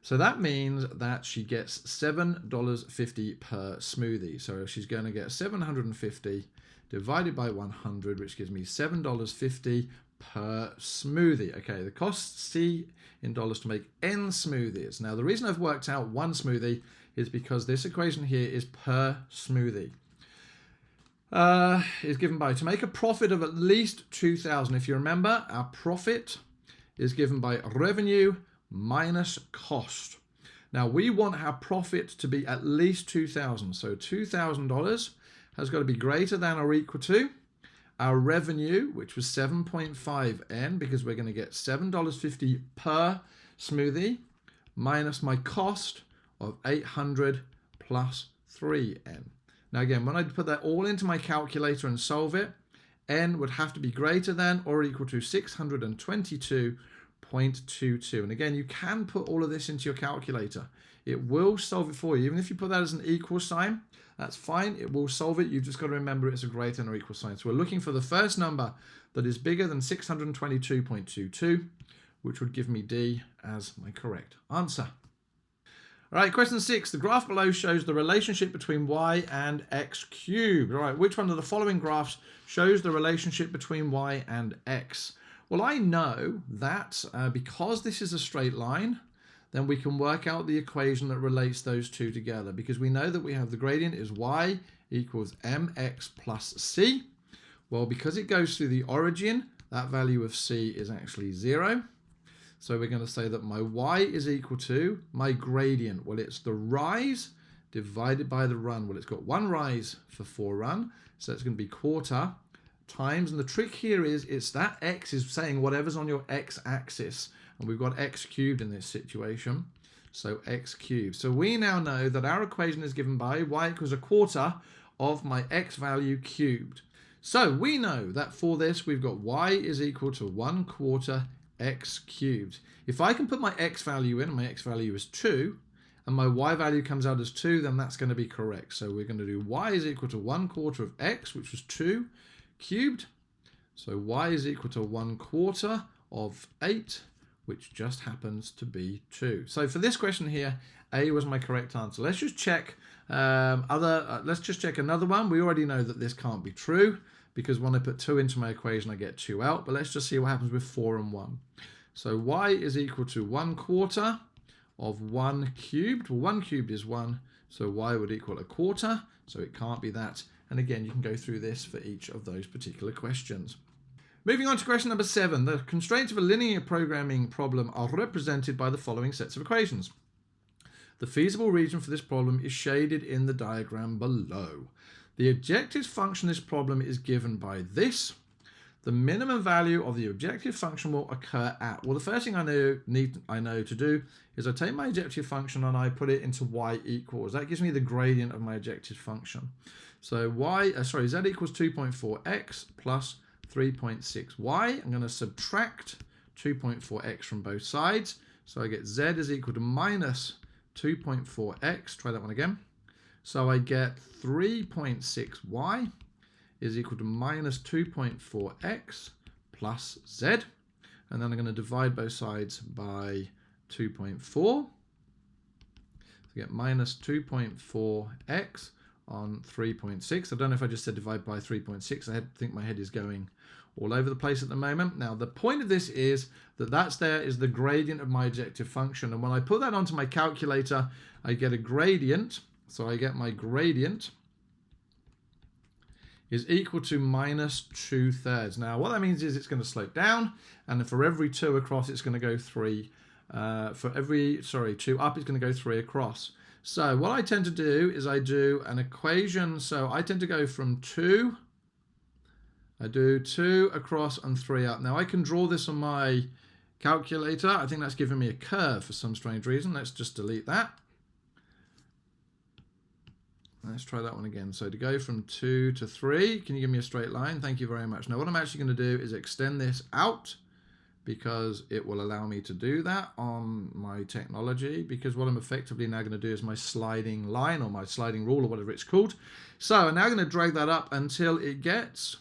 So that means that she gets $7.50 per smoothie. So she's going to get 750 divided by 100, which gives me $7.50 per smoothie. Okay, the cost C in dollars to make N smoothies. Now, the reason I've worked out one smoothie is because this equation here is per smoothie. Is given by, to make a profit of at least 2,000. If you remember, our profit is given by revenue minus cost. Now we want our profit to be at least 2,000. So $2,000 has got to be greater than or equal to our revenue, which was 7.5N, because we're going to get $7.50 per smoothie, minus my cost of 800 plus 3N. Now again, when I put that all into my calculator and solve it, N would have to be greater than or equal to 622.22. And again, you can put all of this into your calculator. It will solve it for you. Even if you put that as an equal sign, that's fine. It will solve it. You've just got to remember it's a greater than or equal sign. So we're looking for the first number that is bigger than 622.22, which would give me D as my correct answer. All right, question 6. The graph below shows the relationship between y and x cubed. All right, which one of the following graphs shows the relationship between y and x? Well, I know that because this is a straight line, then we can work out the equation that relates those two together, because we know that we have the gradient is y equals mx plus c. Well, because it goes through the origin, that value of c is actually 0. So we're going to say that my y is equal to my gradient. Well, it's the rise divided by the run. Well, it's got one rise for 4 run, so it's going to be quarter times. And the trick here is it's that x is saying whatever's on your x-axis. And we've got x cubed in this situation. So x cubed. So we now know that our equation is given by y equals a quarter of my x value cubed. So we know that for this, we've got y is equal to 1/4 x cubed. If I can put my x value in, and my x value is 2, and my y value comes out as 2, then that's going to be correct. So we're going to do y is equal to 1/4 of x, which was 2 cubed. So y is equal to 1/4 of 8, which just happens to be 2. So for this question here, A was my correct answer. Let's just check let's just check another one. We already know that this can't be true, because when I put 2 into my equation, I get 2 out. But let's just see what happens with 4 and 1. So y is equal to 1/4 of 1 cubed. Well, 1 cubed is 1, so y would equal 1/4, so it can't be that. And again, you can go through this for each of those particular questions. Moving on to question number 7. The constraints of a linear programming problem are represented by the following sets of equations. The feasible region for this problem is shaded in the diagram below. The objective function of this problem is given by this. The minimum value of the objective function will occur at. Well, the first thing I know to do is I take my objective function and I put it into y equals. That gives me the gradient of my objective function. So z equals 2.4x plus 3.6y. I'm going to subtract 2.4x from both sides. So I get z is equal to minus 2.4x. Try that one again. So I get 3.6y is equal to minus 2.4x plus z. And then I'm going to divide both sides by 2.4. So I get minus 2.4x on 3.6. I don't know if I just said divide by 3.6. I think my head is going all over the place at the moment. Now, the point of this is that there is the gradient of my objective function. And when I put that onto my calculator, I get a gradient. So I get my gradient is equal to minus 2/3. Now, what that means is it's going to slope down. And for every 2 across, it's going to go 3. For every 2 up, it's going to go 3 across. So what I tend to do is I do an equation. So I tend to go from 2. I do 2 across and 3 up. Now I can draw this on my calculator. I think that's giving me a curve for some strange reason. Let's just delete that. Let's try that one again. So to go from 2 to 3, can you give me a straight line? Thank you very much. Now what I'm actually going to do is extend this out, because it will allow me to do that on my technology, because what I'm effectively now going to do is my sliding line or my sliding rule or whatever it's called. So I'm now going to drag that up until it gets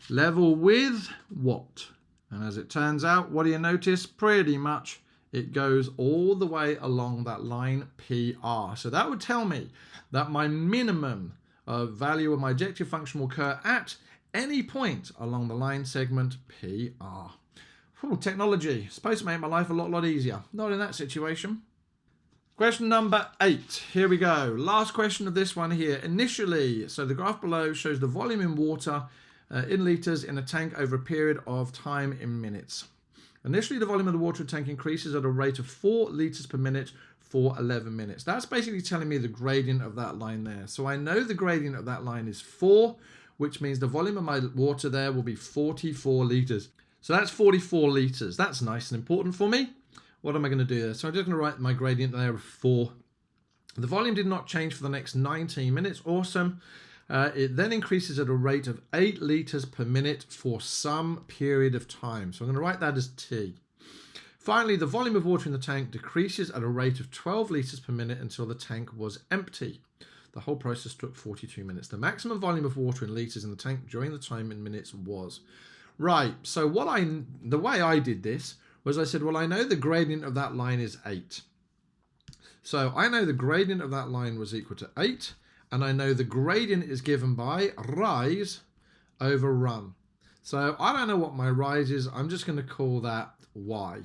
level with what? And as it turns out, what do you notice? Pretty much it goes all the way along that line PR. So that would tell me that my minimum value of my objective function will occur at any point along the line segment PR. Ooh, technology, supposed to make my life a lot easier. Not in that situation. Question number 8. Here we go. Last question of this one here. Initially, so the graph below shows the volume in water in litres in a tank over a period of time in minutes. Initially, the volume of the water tank increases at a rate of 4 litres per minute for 11 minutes. That's basically telling me the gradient of that line there. So I know the gradient of that line is 4, which means the volume of my water there will be 44 litres. So that's 44 litres. That's nice and important for me. What am I going to do there? So I'm just going to write my gradient there of 4. The volume did not change for the next 19 minutes. Awesome. It then increases at a rate of 8 litres per minute for some period of time. So I'm going to write that as T. Finally, the volume of water in the tank decreases at a rate of 12 litres per minute until the tank was empty. The whole process took 42 minutes. The maximum volume of water in litres in the tank during the time in minutes was... Right, so the way I did this was I said, well, I know the gradient of that line is 8. So I know the gradient of that line was equal to 8, and I know the gradient is given by rise over run. So I don't know what my rise is. I'm just going to call that y.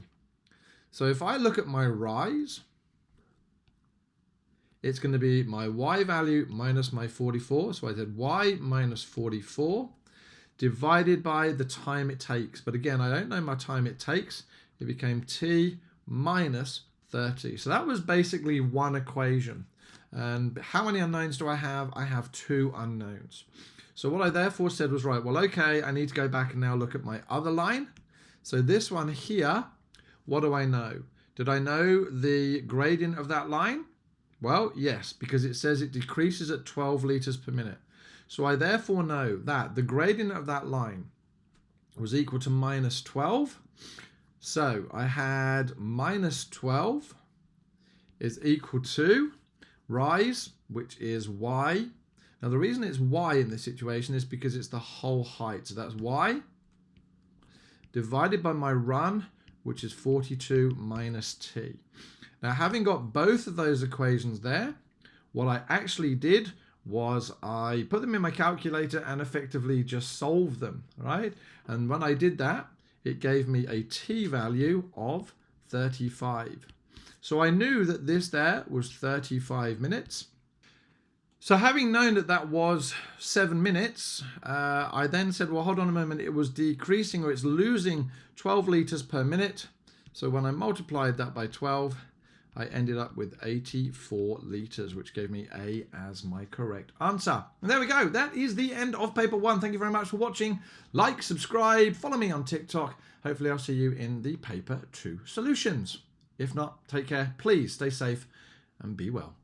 So if I look at my rise, it's going to be my y value minus my 44. So I said y minus 44. Divided by the time it takes. But again, I don't know my time it takes. It became t minus 30. So that was basically one equation. And how many unknowns do I have? I have 2 unknowns. So what I therefore said was, right, well, okay, I need to go back and now look at my other line. So this one here, what do I know? Did I know the gradient of that line? Well, yes, because it says it decreases at 12 litres per minute. So I therefore know that the gradient of that line was equal to minus 12. So I had minus 12 is equal to rise, which is y. Now the reason it's y in this situation is because it's the whole height. So that's y divided by my run, which is 42 minus t. Now having got both of those equations there, what I actually did was I put them in my calculator and effectively just solved them, right? And when I did that, it gave me a t value of 35. So I knew that this there was 35 minutes. So having known that that was 7 minutes, I then said, well, hold on a moment, it was decreasing, or it's losing 12 litres per minute. So when I multiplied that by 12, I ended up with 84 litres, which gave me A as my correct answer. And there we go. That is the end of paper 1. Thank you very much for watching. Like, subscribe, follow me on TikTok. Hopefully I'll see you in the paper 2 solutions. If not, take care. Please stay safe and be well.